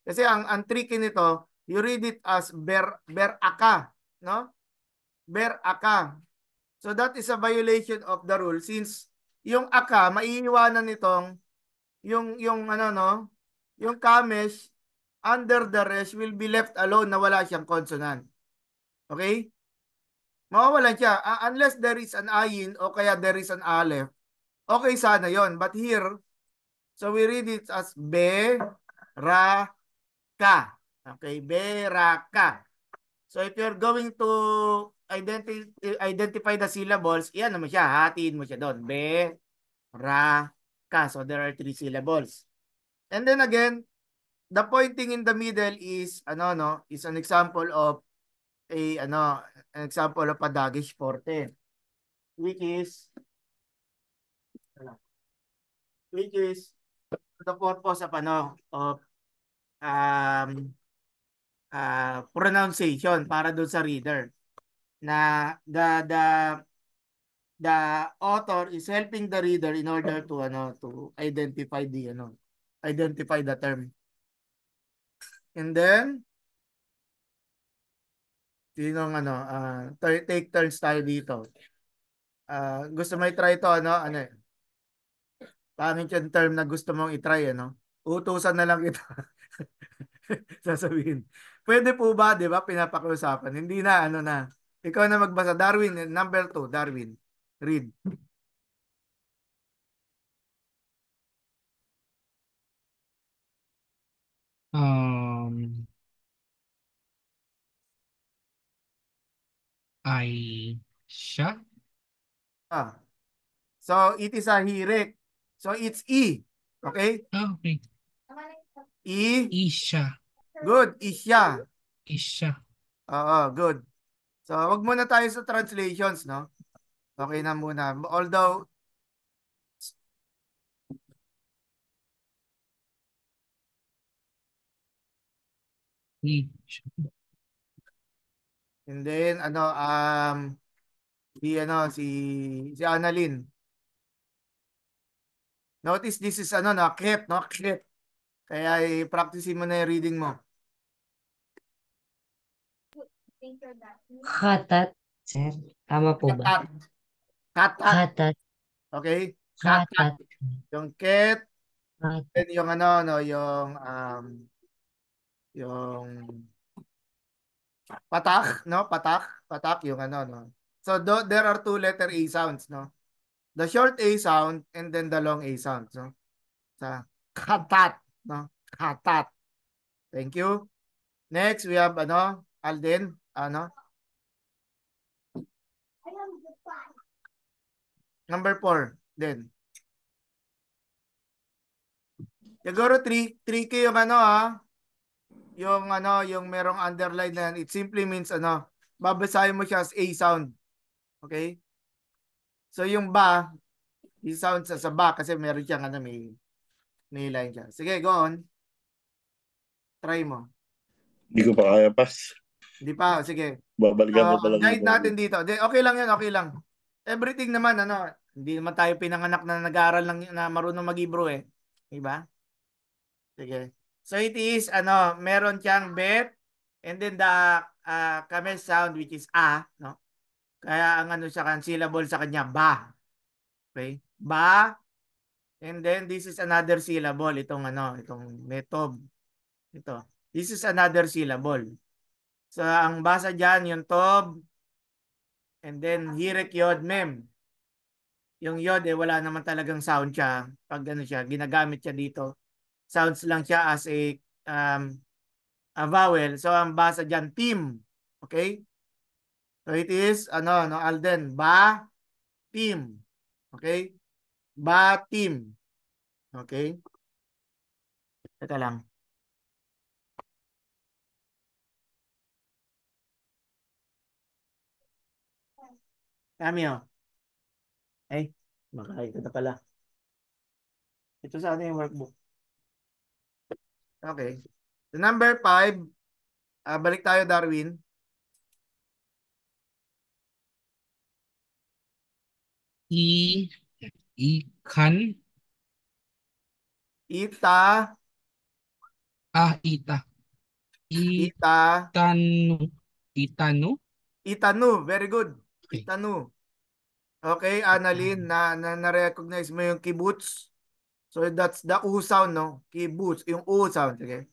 Kasi ang tricky nito, you read it as beraka, no? Beraka. So that is a violation of the rule since yung aka maiiwanan nitong yung ano no, yung kamesh under the rest will be left alone na wala siyang consonant. Okay? Mawawalan siya unless there is an ayin o kaya there is an aleph. Okay sana 'yon. But here, so we read it as be ra ka. Okay, beraka. So if you're going to identify the syllables, iyan naman siya, hatiin mo siya doon. Be, ra, ka. So there are three syllables. And then again, the pointing in the middle is ano no, is an example of an example of a Dagesh forte, which is which is the purpose of of um pronunciation para doon sa reader na the author is helping the reader in order to identify the term. And then sinong take turns tayo dito. Gusto mo i-try to pangit yung term na gusto mong i-try utusan na lang kita. Sasabihin. Pwede po ba, 'di ba? Pinapakiusapan. Hindi na na. Ikaw na magbasa. Darwin, number 2, Darwin. Read. Um, Aisha. So it is a hirik. So it's E. Okay? Okay. E. Isha. Good. Isya. Isha. Oo, good. So wag muna tayo sa translations, no? Okay na muna. Although Isha. and then si Annalyn. Notice this is ket, no? Ket. Kaya i-practice mo na yung reading mo. Khatat, sir. Tama po ba? Katat. Katat. Khatat. Okay? Katat. Khatat. Yung ket, Khatat. then yung yung patak, no? Patak yung no? So there are two letter A sounds, no? The short A sound and then the long A sound, no? Sa katat, no? Katat. Thank you. Next, we have Alden, number 4, then. Siguro 3K yung yung merong underline na yan. It simply means babasahin mo siya as A sound. Okay? So yung ba, yung sound sa ba kasi meron siyang may line siya. Sige, go on. Try mo. Hindi ko pa kaya, pass. Hindi pa, sige. Babalikan ko Ang talaga guide yung natin dito. Okay lang yan, okay lang. Everything naman, hindi naman tayo pinanganak na nag-aaral lang na marunong mag-Hebrew eh. Diba? Sige. So it is, meron siyang bet and then the camel sound which is no? Kaya ang syllable sa kanya, ba. Okay? Ba, and then this is another syllable. Itong metob. Ito. This is another syllable. So, ang basa dyan, yung tob, and then hirek yod mem. Yung yod, wala naman talagang sound siya. Pag siya, ginagamit siya dito. Sounds lang siya as um, a vowel. So, ang basa dyan, team. Okay? So, it is, no, Alden, ba, team. Okay? Ba, team. Okay? Teka lang. Cameo. Ay, makakita na pala. Ito sa ano yung workbook. Okay. So, number 5, balik tayo, Darwin. Ikan. Ita, Ita. ita, Itanu. Itanu. itanu. Very good. Okay. Itanu. Okay, Annalyn, na-recognize mo yung kibbutz. So, that's the U sound, no? Kibbutz, yung U sound. Okay?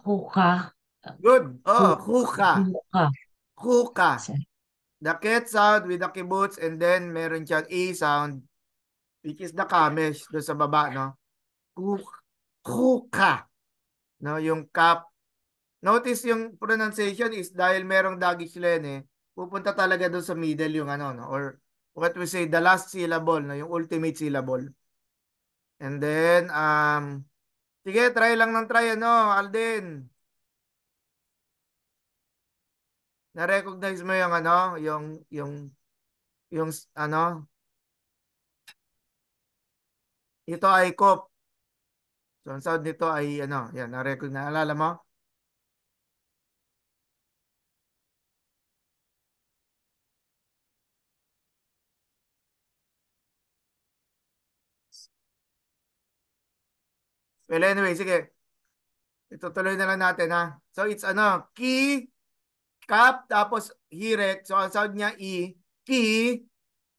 Kuka. Good. Oh, Ku- kuka. Kuka. Kuka. Sir. The ket sound with the kibbutz and then meron siyang A sound which is the kamesh doon sa baba, no? Kuka. No, yung kap. Notice yung pronunciation is dahil merong dagish len pupunta talaga doon sa middle yung no? Or what we say, the last syllable, no? Yung ultimate syllable. And then, sige, try lang ng try, Alden. Na-recognize mo yung yung ito ay kop. So, ang sound nito ay yan, na-recognize. Naalala mo? Well, anyway, sige. Itutuloy na lang natin, ha? So, it's ki, kap, tapos hirek. So, ang sound niya ki,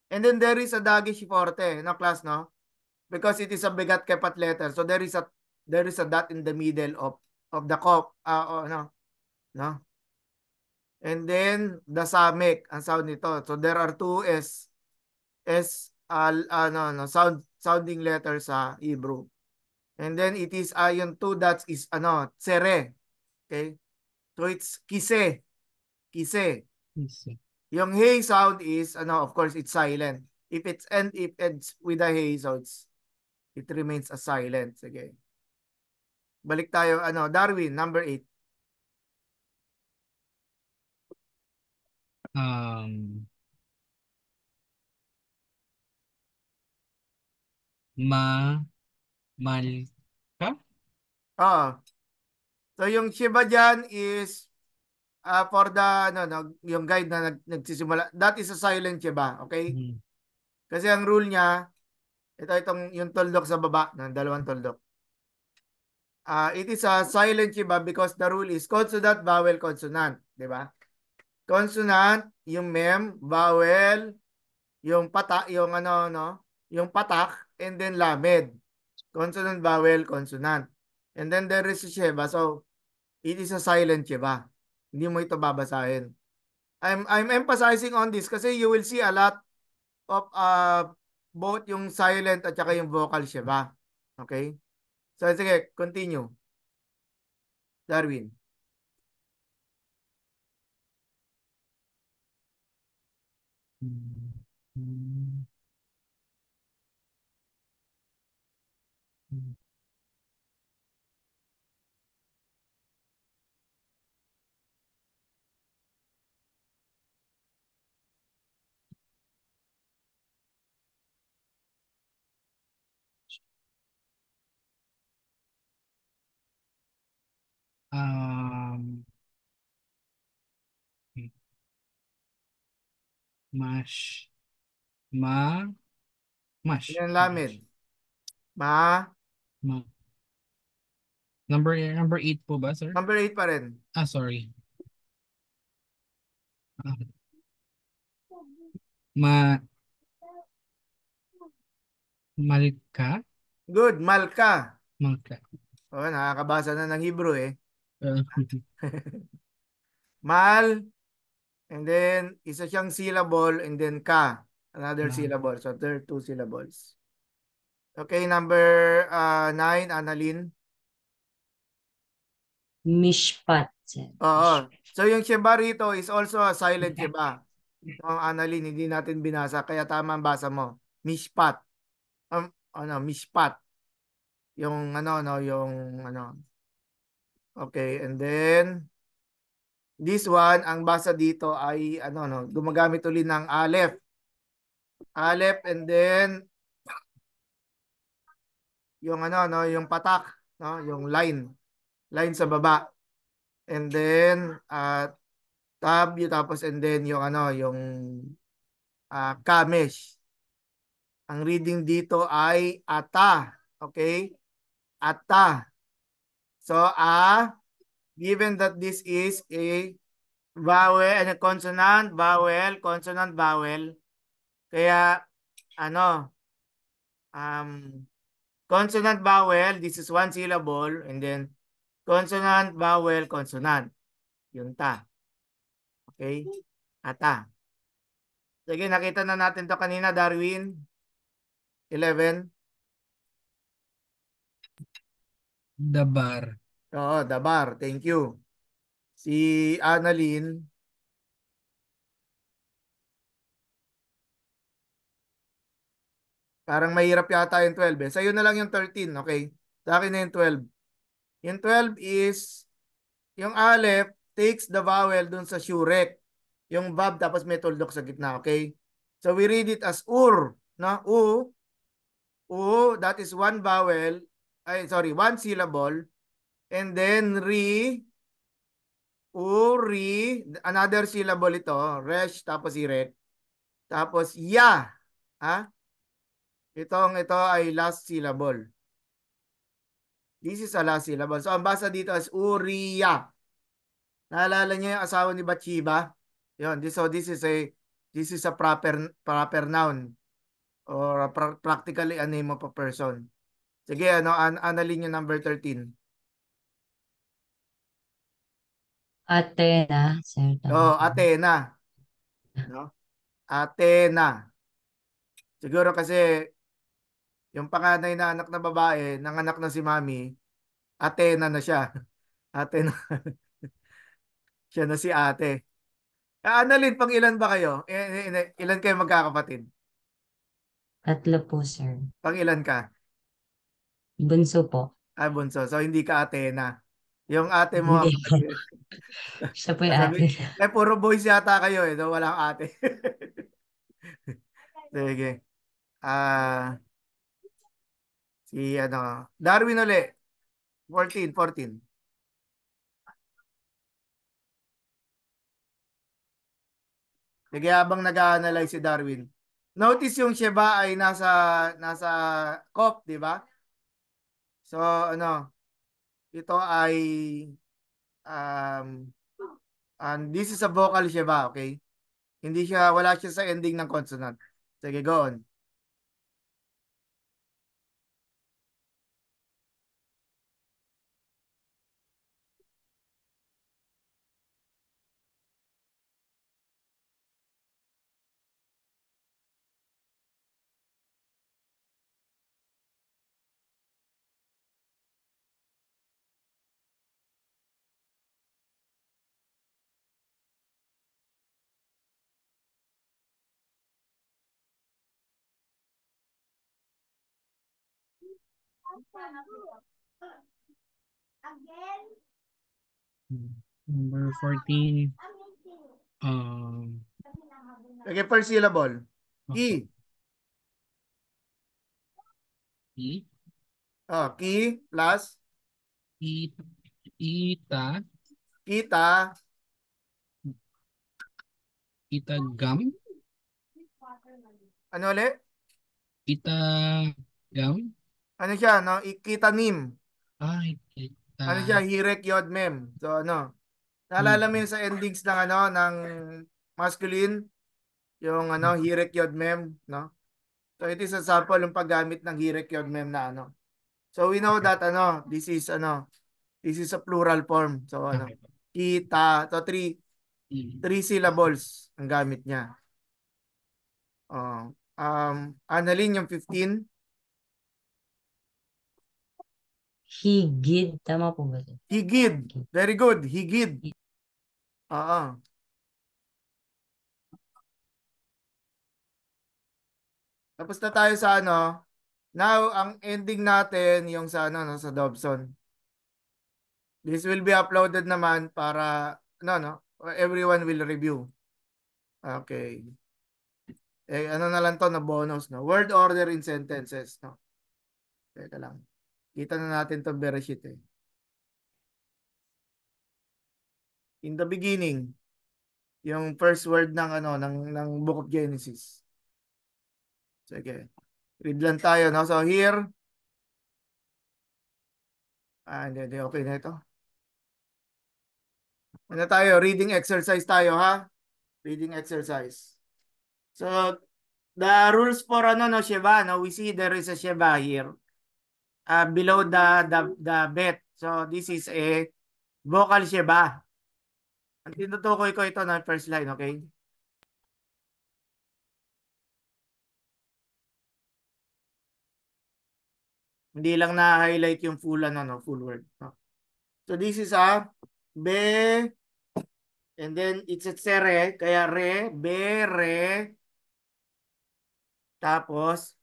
and then there is a dagish forte, no, class, no? Because it is a bigat kepat letter. So, there is a dot in the middle of the kop. No? And then, the samek, ang sound nito. So, there are two sounding letters sa Hebrew. And then, it is, yung two dots is, tsere. Okay? So, it's kise. Kise. Yung hey sound is, of course, it's silent. If it's with a hey, so it remains a silent. Sige. Balik tayo, Darwin, number 8. Um, ma Malka. Ah. So, yung Shiba dyan is for the, yung guide na nagsisimula. That is a silent Shiba, okay? Kasi ang rule niya, yung tuldok sa baba, ng dalawang tuldok. It is a silent Shiba because the rule is consonant, vowel, consonant. Di ba? Consonant, yung mem, vowel, yung patak, yung patak, and then lamed. Consonant, vowel, consonant. And then there is a Shiba. So, it is a silent Shiba. Hindi mo ito babasahin. I'm emphasizing on this kasi you will see a lot of both yung silent at saka yung vocal Shiba. Okay? So, sige, continue. Darwin. Um, mash. Mash. Yan lamed. Ma, Ma, Number 8 po ba, sir? Number 8 pa rin. Sorry. Ah, ma Malka? Good, Malka. Malka. Oh, nakakabasa na ng Hebrew eh. Uh, Mal, and then isa siyang syllable, and then ka, another Ma- syllable. So there are 2 syllables. Okay, number 9, Annalyn. Mishpat, sir. Oo. Mishpat. So yung sheba rito is also a silent sheba. No, Annalyn, hindi natin binasa, kaya tama ang basa mo. Mishpat. Mishpat. Yung ano, no, yung ano. Okay, and then this one, ang basa dito ay ano, no, gumagamit ulit ng Aleph. Aleph, and then yung ano, no, yung patak, no, yung line sa baba. And then tab, tapos and then yung ano, yung kamesh. Ang reading dito ay ata. Okay? Ata. So, given that this is a vowel and a consonant, vowel, kaya ano, um, consonant, vowel, this is one syllable, and then consonant, vowel, consonant. Yung ta. Okay? Ata. Sige, nakita na natin to kanina, Darwin. 11. Dabar. Oo, dabar. Thank you. Si Annalyn, parang mahirap yata yung 12 eh. Sa'yo na lang yung 13, okay? Sa akin na yung 12. Yung 12 is, yung Aleph takes the vowel dun sa shurek. Yung Vav tapos may tuldok sa gitna, okay? So we read it as ur, no? That is one vowel, one syllable. And then uri, another syllable ito, resh tapos iret. Tapos ya, ha? Ito ay last syllable. This is a last syllable. So ang basa dito is Uriya. Naalala niyo yung asawa ni Bathsheba? Yun. So this is a proper noun or practically a name of a person. Sige, ano, Annalyn yung number 13. Athena, sir. Oh, Tama po. Athena. No? Athena. Siguro kasi yung panganay na anak na babae, nanganak na si Mami, Athena na siya. Athena. Siya na si ate. Annalyn, pang ilan ba kayo? Ilan kayo magkakapatid? Tatlo po, sir. Pang ilan ka? Bunso po. Bunso. So, hindi ka Athena. Yung ate mo, Hindi po. Siya po yung sabi, ate. puro boys yata kayo eh. No? Walang ate. Sige. Si ano, Darwin uli. 14. Sige, habang nag-analyze si Darwin. Notice yung Sheba ay nasa COP, di ba? So, ano, ito ay um, and this is a vocal Sheba, okay? Wala siya sa ending ng consonant. Sige, go on. Number 14. Okay, first syllable. Ki. I. Ki plus Ita. kita. Itagam. Ano ulit? Itagam. Ano siya, no? Ikitanim. Ah, Ano siya? Hirek, Yod, Mem. So ano? Naalala mo yun sa endings ng ano, ng masculine? Yung ano, Hirek, Yod, Mem, no? So it is a sample ng paggamit ng Hirek, Yod, Mem na ano. So we know that ano, this is a plural form. So ano, Okay. kita. So three syllables ang gamit niya. Annalyn, yung 15. Higid. Tama po ba, sir? Higid. Very good. Higid. Oo. Tapos na tayo sa ano. Now, ang ending natin yung sa ano, no, sa Dobson. This will be uploaded naman para no, everyone will review. Okay. Ano na lang to na bonus, no? Word order in sentences, no? Teka lang. Kita na natin to Bereshit eh. In the beginning, yung first word ng ano ng Book of Genesis. Sige. Read lang tayo, no? So here, hindi, okay na ito. Ano tayo? Reading exercise tayo, ha? Reading exercise. So, the rules for ano, no, Sheba, no? We see there is a Sheba here. Below the bet. So, this is a vocal Sheba. Ang tinutukoy ko ito na first line, okay? Hindi lang na-highlight yung full ano, no, full word. No? So, this is a be, and then it's a re, kaya re, be, re, tapos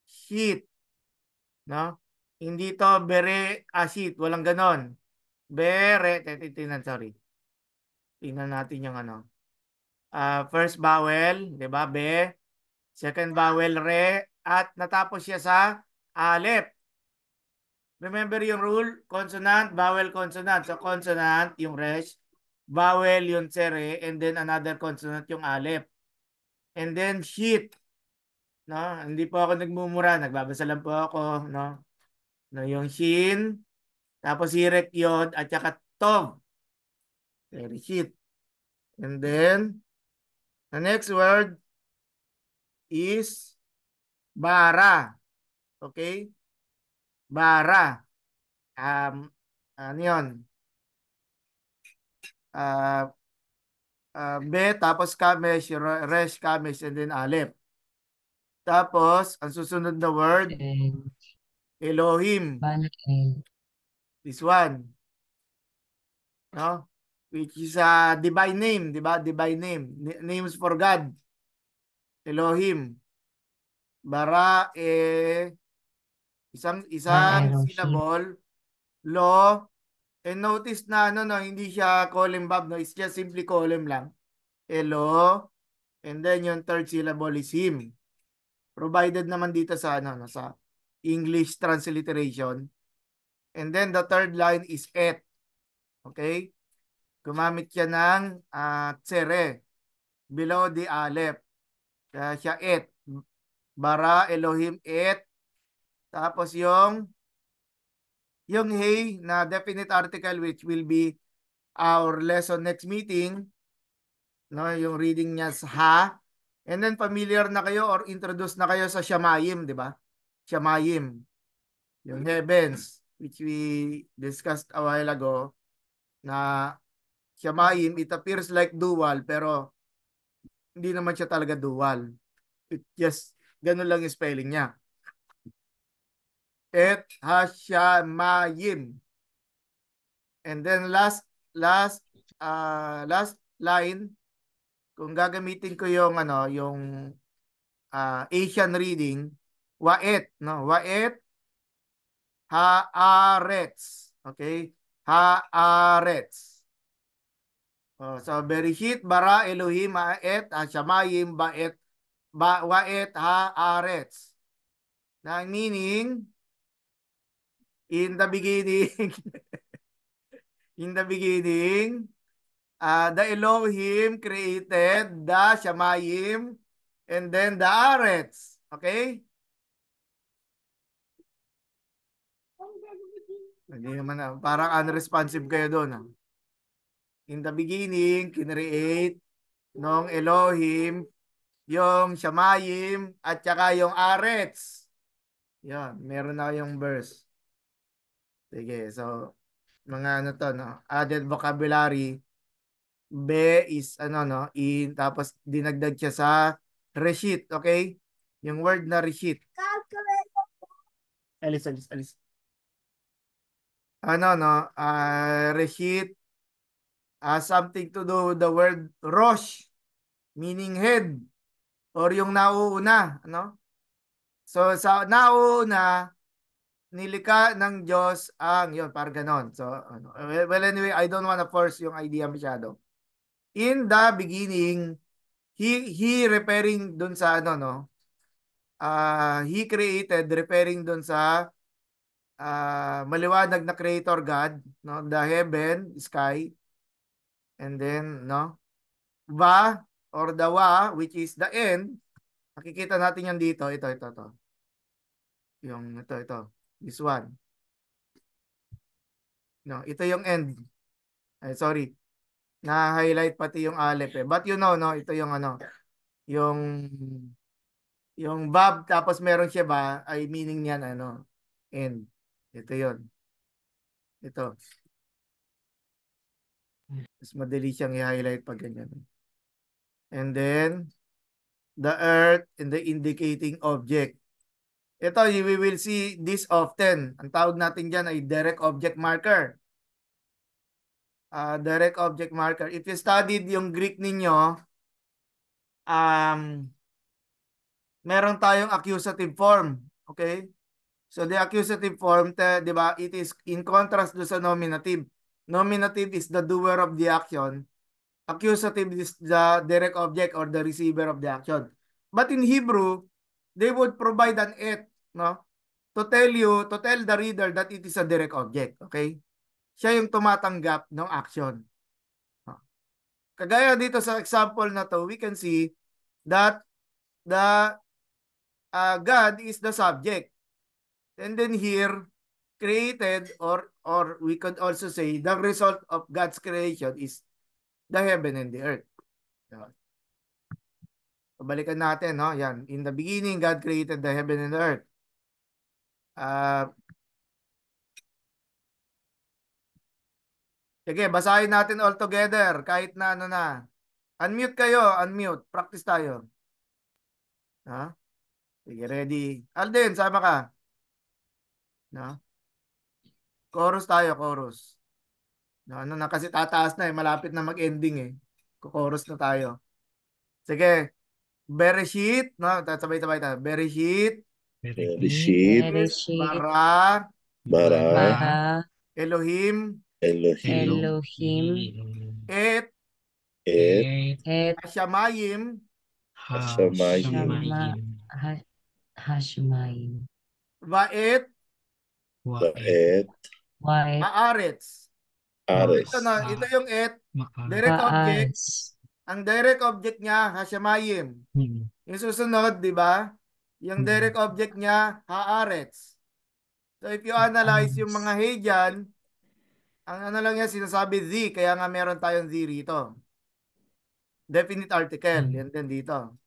sheet, no? Hindi to bere sheet, walang ganon. Bere, tingnan, sorry. Tingnan natin yung ano. First vowel, 'di ba? Be. Second vowel re at natapos siya sa alep. Remember yung rule, consonant, vowel, consonant. So consonant yung resh, vowel yung sere, and then another consonant yung alep. And then sheet, no? Hindi po ako nagmumura, nagbabasa lang po ako, no? No, yung shin, tapos hirek yod at saka tov. Very sheet. And then the next word is bara. Okay? Bara. Ano yun? Uh, be, tapos kamesh, resh, kamesh, and then alep. Tapos, ang susunod na word, And Elohim. and This one. No? Which is a divine name, di ba? Divine name. Names for God. Elohim. Bara, isang Elohim. syllable. Lo. And notice na ano, no, hindi siya column bob, no? It's just simply column lang. Elo. And then yung third syllable is him. Provided naman dito sa ano, no, sa English transliteration. And then the third line is et. Okay? Gumamit siya ng tsere. Below the aleph. Kaya siya et. Bara Elohim et. Tapos yung hey na definite article which will be our lesson next meeting, no, yung reading niya sa ha. And then familiar na kayo or introduced na kayo sa Shamayim, di ba? Shamayim, yung heavens, which we discussed a while ago, na Shamayim, it appears like dual, pero hindi naman siya talaga dual. It just, ganun lang yung spelling niya. Et Hashamayim. And then last line, kung gagamitin ko yung ano, yung Asian reading, waet, no? Waet haaretz. Okay? Haaretz. So Bereshit bara Elohim haet hashamayim waet haaretz. Na meaning in the beginning in the beginning the Elohim created the Shamayim and then the Aretz. Okay? Hindi naman parang unresponsive kayo doon. In the beginning, kinreate nung Elohim yung Shamayim at saka yung Arets. Yan, meron na yung verse. Sige, so mga ano to, no? Added vocabulary. Be is ano, no? In, tapos dinagdag siya sa reshit, okay? Yung word na reshit. Alis. Ano, no? Reshit something to do with the word Rosh, meaning head, or yung nauuna, ano? So, sa nauuna, nilika ng Diyos ang, yun, parang ganon. So, ano, well, anyway, I don't wanna force yung idea masyado. In the beginning, he referring dun sa, ano, no? He created, referring dun sa maliwanag na creator God, no? The heaven, sky, and then, no? Va or the wa, which is the end, makikita natin yan dito. Ito. Yung ito. This one. No, ito yung end. Ay, sorry. Na-highlight pati yung aleph eh. But you know, no, ito yung ano, yung verb tapos meron siya ba, ay meaning niyan ano, end. Ito yon. Ito. Mas madali siyang i-highlight pag ganyan. And then, the earth and the indicating object. Ito, we will see this often. Ang tawag natin dyan ay direct object marker. Direct object marker. If you studied yung Greek ninyo, meron tayong accusative form. Okay? So the accusative form, di ba, it is in contrast do sa nominative. Nominative is the doer of the action. Accusative is the direct object or the receiver of the action. But in Hebrew, they would provide an it, no? To tell the reader that it is a direct object. Okay? Siya yung tumatanggap ng action. Kagaya dito sa example na to, we can see that the God is the subject. And then here, created or we could also say the result of God's creation is the heaven and the earth. Pabalikan natin, no? Yan. In the beginning, God created the heaven and the earth. Sige, basahin natin all together kahit na ano na. Unmute kayo, unmute. Practice tayo. Ha? Sige, ready. Alden, sama ka. No? Chorus tayo, chorus. No, ano na kasi tataas na eh, malapit na mag-ending eh. Chorus na tayo. Sige. Bereshit, no? Sabay-sabay tayo. Bereshit, Bereshit, Bereshit, bara, bara, Elohim, Elohim, et, et, Hashamayim, Hashamayim, Hashmayim, Vaet, Vaet, Waet, Haaretz. Ares. Ito yung et, direct object. Paares, Ang direct object niya, Hashamayim. Yung susunod, di ba? Yung direct object niya, Haaretz. So if you analyze yung mga he dyan, ang ano lang yan, sinasabi the, kaya nga meron tayong the rito. Definite article, yan din dito.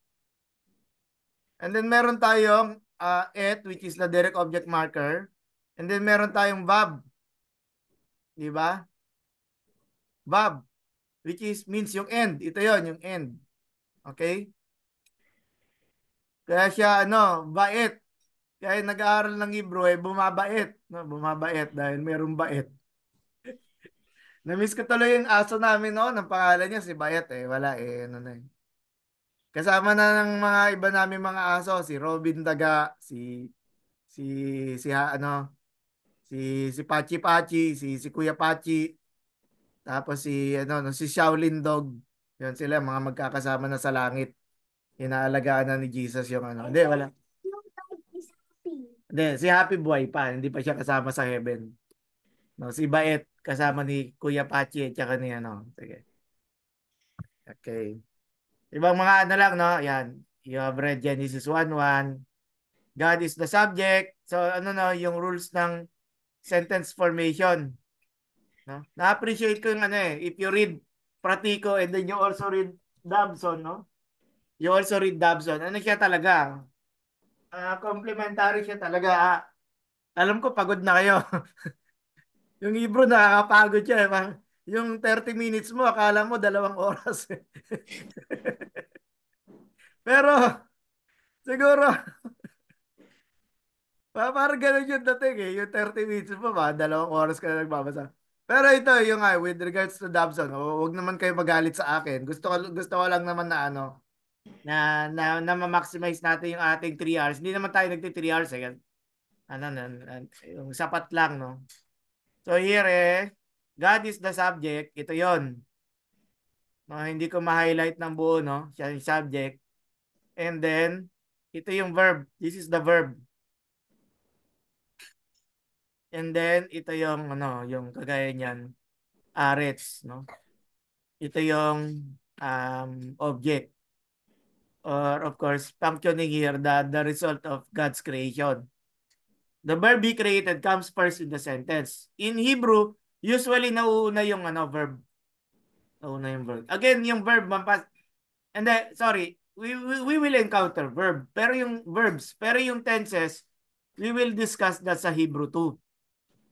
And then meron tayong et, which is the direct object marker. And then meron tayong verb. Di ba? Verb, which is means yung end. Ito yon yung end. Okay? Kaya siya, ano, bait. Kaya nag-aaral ng Hebrew, bumabait. No? Bumabait dahil merong bait. Na-miss ko tuloy yung aso namin noon. Ang pangalan niya si Bayat eh. Wala eh. Ano na eh. Kasama na ng mga iba namin mga aso. Si Robin Daga. Si, ano. Si Pachi Pachi. Si Kuya Pachi. Tapos ano, si Shaolin Dog. Yun sila. Mga magkakasama na sa langit. Inaalagaan na ni Jesus yung ano. Hindi, wala. Hindi, si Happy Boy pa. Hindi pa siya kasama sa heaven. No, si Baet kasama ni Kuya Pachi at saka ni ano. Sige. Okay. Ibang mga ano lang, no? Yan. You have read Genesis 1:1. God is the subject. So, ano no, yung rules ng sentence formation. No? Na-appreciate ko yung ano if you read Pratico and then you also read Dobson, no? You also read Dobson. Ano siya talaga? Complementary siya talaga. Alam ko pagod na kayo. Yung libro nakakapagod siya. Yung 30 minutes mo, akala mo 2 oras. Pero siguro, parang ganun yung dating Yung 30 minutes mo ba, 2 oras ka na nagbabasa. Pero ito, yung with regards to Dobson, huwag naman kayo magalit sa akin. Gusto ko lang naman na na ma-maximize natin yung ating 3 hours. Hindi naman tayo nagti 3 hours yung sapat lang, no? So here God is the subject. Ito yon. No, hindi ko ma-highlight ng buo, no? Siya yung subject. And then, ito yung verb. This is the verb. And then, ito yung, yung kagaya niyan, arets, no? Ito yung object. Or, of course, functioning here, the result of God's creation. The verb He created comes first in the sentence. In Hebrew, usually nauuna yung verb. Nauuna yung verb. Again, yung verb, and then, sorry, we will encounter verb. Pero yung verbs, pero yung tenses, we will discuss that sa Hebrew too.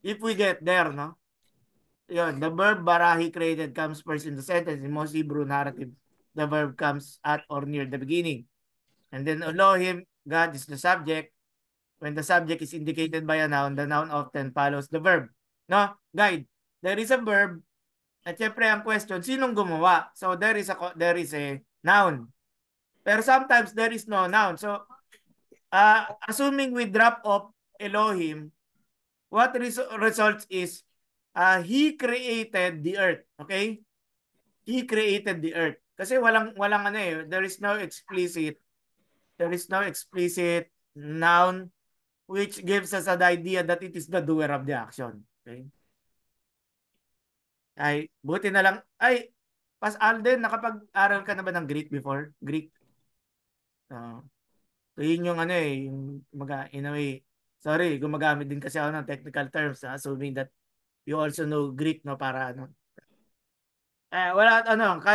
If we get there, no? Yun, the verb bara He created comes first in the sentence. In most Hebrew narrative, the verb comes at or near the beginning. And then Elohim, God is the subject. When the subject is indicated by a noun, the noun often follows the verb. No? Guide, there is a verb. At syempre ang question, sinong gumawa? So there is a noun. Pero sometimes there is no noun. So assuming we drop off Elohim, what results is He created the earth. Okay? He created the earth. Kasi walang there is no explicit noun which gives us an idea that it is the doer of the action. Okay? Ay, buti na lang. Ay, Pas Alden, nakapag-aral ka na ba ng Greek before? Greek? So yun yung yung in a way, sorry, gumagamit din kasi ako ng technical terms, assuming that you also know Greek, no, para wala,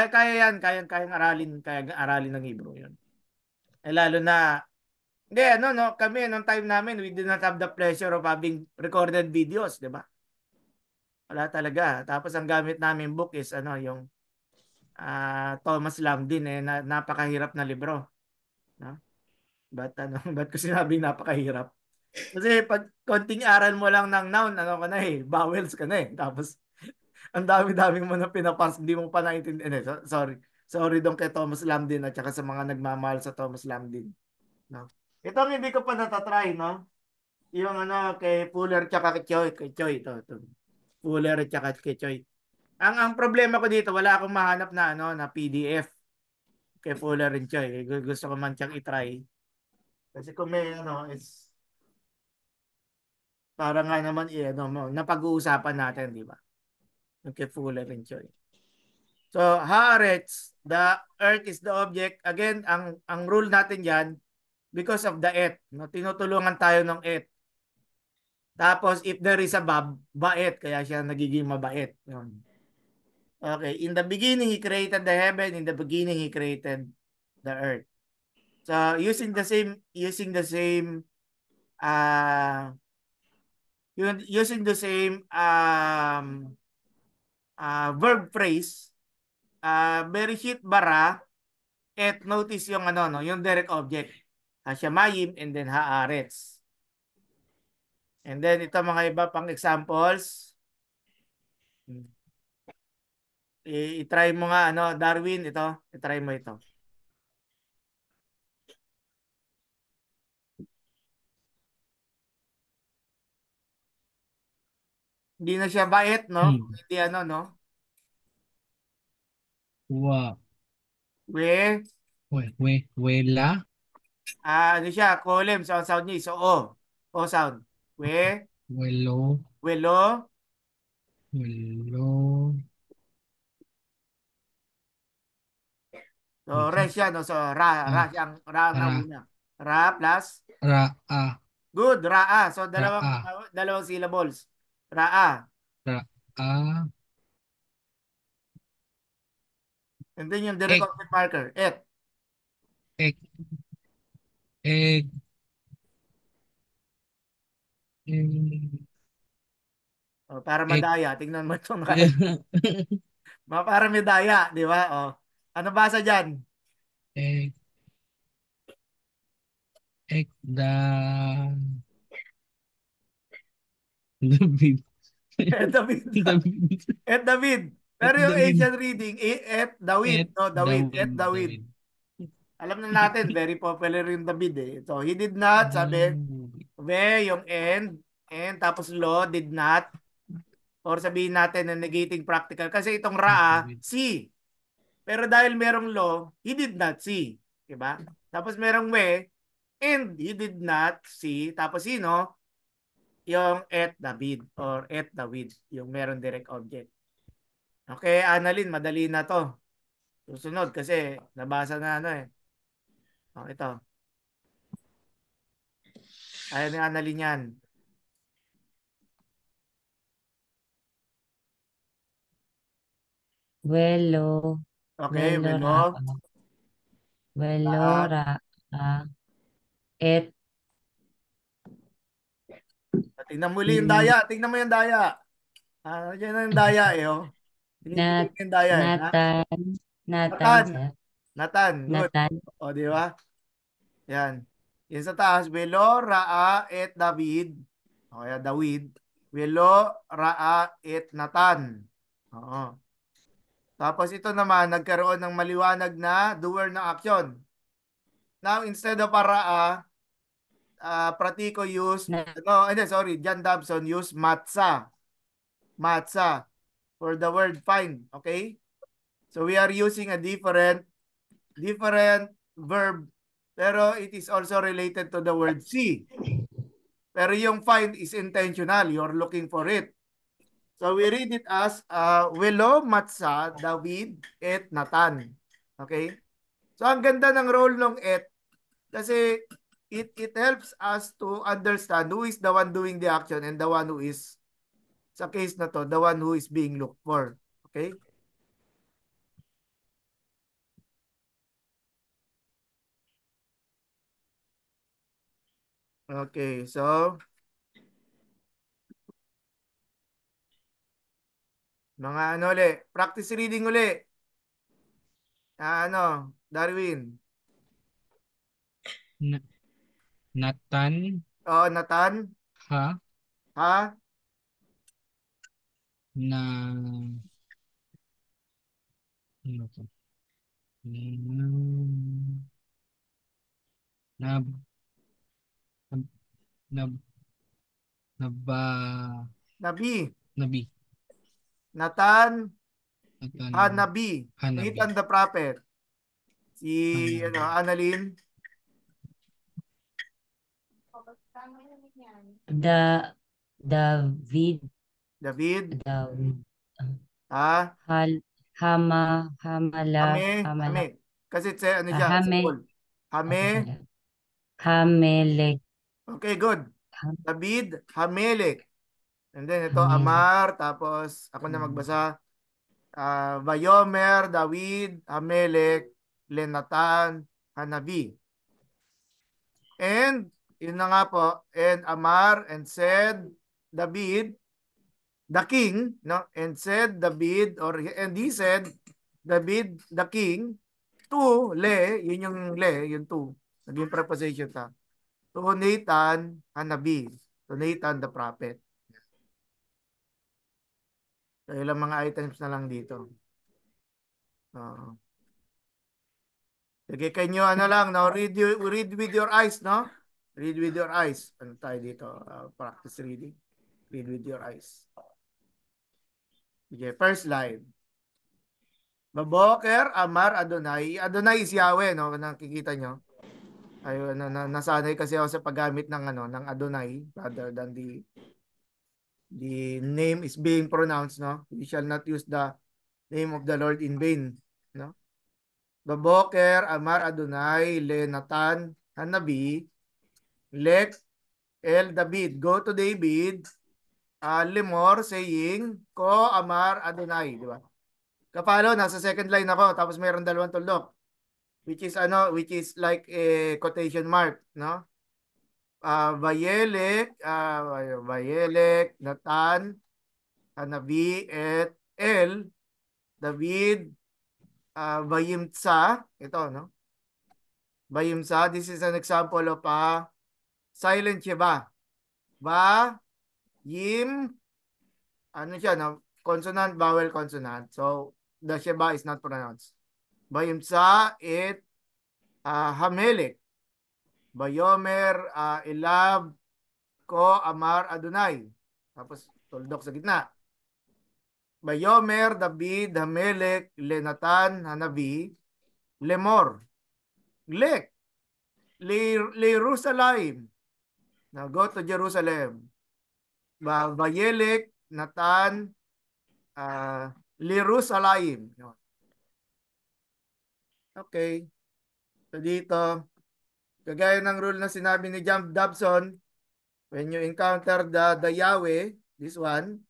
kayang aralin ng Hebrew yun. Lalo na, hindi, no, kami, nung time namin, we did not have the pleasure of having recorded videos, di ba? Wala talaga. Tapos ang gamit namin book is, yung Thomas Lamdin, napakahirap na libro. No? Ba't ko sinabing napakahirap? Kasi pag konting aral mo lang ng noun, ka na vowels ka na Tapos, ang dami-dami mo na pinapas, hindi mo pa naiintindihan. Sorry. Sorry dong kay Thomas Lamdin at saka sa mga nagmamahal sa Thomas Lamdin. No? Ito ang hindi ko pa natatry, no? Yung kay Fuller tsaka kay Choi. Ito. Fuller at tsaka kay Choi. Ang problema ko dito, wala akong mahanap na na PDF kay Fuller and Choi. Gusto ko man siyang i-try. Kasi kung may is para nga naman napag-uusapan natin, di ba? Yung kay Fuller and Choi. So, Haaretz, the earth is the object. Again, ang rule natin diyan because of the et, no? Tinutulungan tayo ng et. Tapos if there is a bait, kaya siya nagiging mabait. Yun. Okay, in the beginning he created the heaven, in the beginning he created the earth. So, using the same verb phrase, Bereshit bara, et notice yung yung direct object. Hashamayim and then haaretz. And then ito mga iba pang examples. I-try mo nga Darwin, ito. I-try mo ito. Hindi na siya bait, no? Hindi no? Wela. Ano siya? Colem. Sound niya. So, O sound. Welo. Welo. So, re siya, no? So, ra siyang, ra na una. Ra plus? Ra-a. Good, ra. So, dalawang syllables. Ra'a. Ra'a. And then yung direct Ek. object marker. Et. Ek. Ek. Ek. O, para Ek. madaya. Tingnan mo itong para medaya, di ba? O. Ano basa dyan? Ek. Ek. David. Et David. David. Et David. Et Pero yung David. ancient reading, Et David. Et No, David. Et David. David. David. Alam na natin, very popular yung David eh. So, he did not, sabi, yung and tapos law, did not, or sabihin natin na negating practical. Kasi itong Ra'a, see. Pero dahil merong law, he did not see. Diba? Tapos merong we, and he did not see. Tapos sino? Yung et David or et David. Yung meron direct object. Okay, Annalyn, madali na to. Susunod kasi nabasa na ano eh. Oh, ito. Ayaw ni Annalyn yan. Welo. Okay, Welo Melo. Ra'a. Welo Ra'a. Et. Tingnan muli yung daya. Tingnan mo yung daya. Yan ang daya eh. Oh. Tinitingnan mo yung daya eh. Nathan. Nathan, Nathan. sir. Nathan. Good. Nathan. O, di ba? Yan. Yan sa taas. Welo, Ra'a, et David. O, kaya David. Welo, Ra'a, et Nathan. Oo. Tapos ito naman, nagkaroon ng maliwanag na doer ng action. Now, instead of Ra'a, Pratico use, John Dobson use matza. Matza for the word find. Okay? So we are using a different verb, pero it is also related to the word see. Pero yung find is intentional. You're looking for it. So we read it as Welo, Matza, David, et Nathan. Okay? So ang ganda ng role ng et kasi it helps us to understand who is the one doing the action and the one who is, sa case na to, the one who is being looked for. Okay? Okay, so mga ano ulit, practice reading ulit. Darwin. Nathan. Oh, Nathan. Ha. Ha? Na. Ano to? Na. Na. Nabi. Nabi. Nathan. Nathan. Hanabi. Hanabi. Nathan the prophet. Si Annalyn. David. David. David. Ha? Hamala. Hame. Kasi ano siya? Hame. Hame. Hamelek. Okay, good. David, Hamelek. And then ito, Hamelek. Amar. Tapos, ako na magbasa. Vayomer, David, Hamelek, Lenatan, Hanabi. And, yun na nga po, and Amar, and said, David, the king, no? And said David, and he said, David, the king, to yun yung yung to, naging preposition ta. To Nathan, Hanabi. To Nathan, the prophet. So, ilang mga items na lang dito. Sige, kanyo read with your eyes, no? Read with your eyes. Ano tayo dito? Practice reading. Read with your eyes. Okay, first line. Baboker, Amar, Adonai. Adonai is Yahweh, no? Nakikita nyo. Ayun, nasanay kasi ako sa paggamit ng Adonai rather than the name is being pronounced, no? You shall not use the name of the Lord in vain, no? Baboker, Amar, Adonai, Le, Nathan, Hanabi, Lek, El, David. Go to David, Lemor saying, Ko Amar Adonai, di ba? Kapalo, nasa second line ako, tapos mayroon dalawang tuldok. Which is like a quotation mark, no? Vayelek, Natan, Hanabi, et El, David, Vayimtsa, ito, no? Vayimtsa, this is an example of silent Sheba. Yim, ano siya, no? Consonant, vowel, consonant. So, the Sheba is not pronounced. Vayimtsa, et Hamelek. Bayomer, Elab, Ko, Amar, Adonai. Tapos, tuldok sa gitna. Bayomer, David, Hamelek, Lenatan, Hanabi, Lemor, Lek, Jerusalem. Now go to Jerusalem. Vayelek, Natan, Jerusalem. Okay. So dito, kagaya ng rule na sinabi ni Jump Dobson, when you encounter the Yahweh, this one,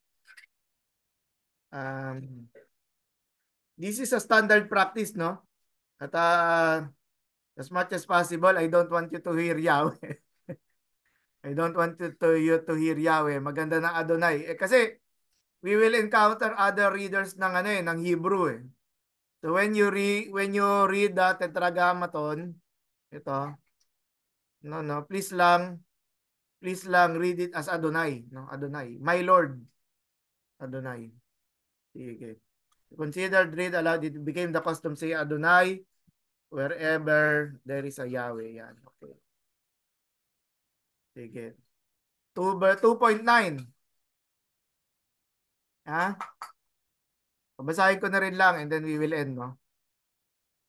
this is a standard practice, no? At as much as possible, I don't want you to hear Yahweh. I don't want you to hear Yahweh. Maganda na Adonai. Kasi we will encounter other readers ng Hebrew eh. So when you read the Tetragrammaton, ito, please lang read it as Adonai, no? Adonai, my Lord. Adonai. Sige. Considered read aloud, it became the custom say Adonai wherever there is a Yahweh. Yan. Okay. Sige. 2.9. Ha? Babasahin ko na rin lang and then we will end, no?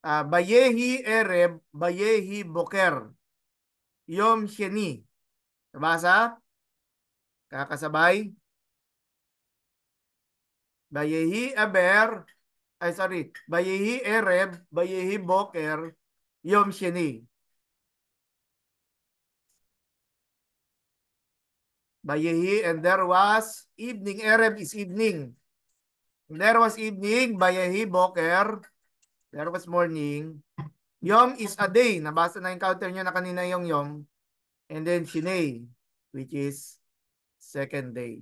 Bayehi Ereb, Bayehi Boker. Yom Sheni. Nabasa? Kakasabay? Bayehi Ereb, Bayehi Boker, Yom Sheni. Bayehi, and there was evening. Ereb is evening. There was evening, Bayehi Boker. There was morning. Yom is a day. Nabasa na encounter nyo na kanina yung Yom. And then Shinei, which is second day.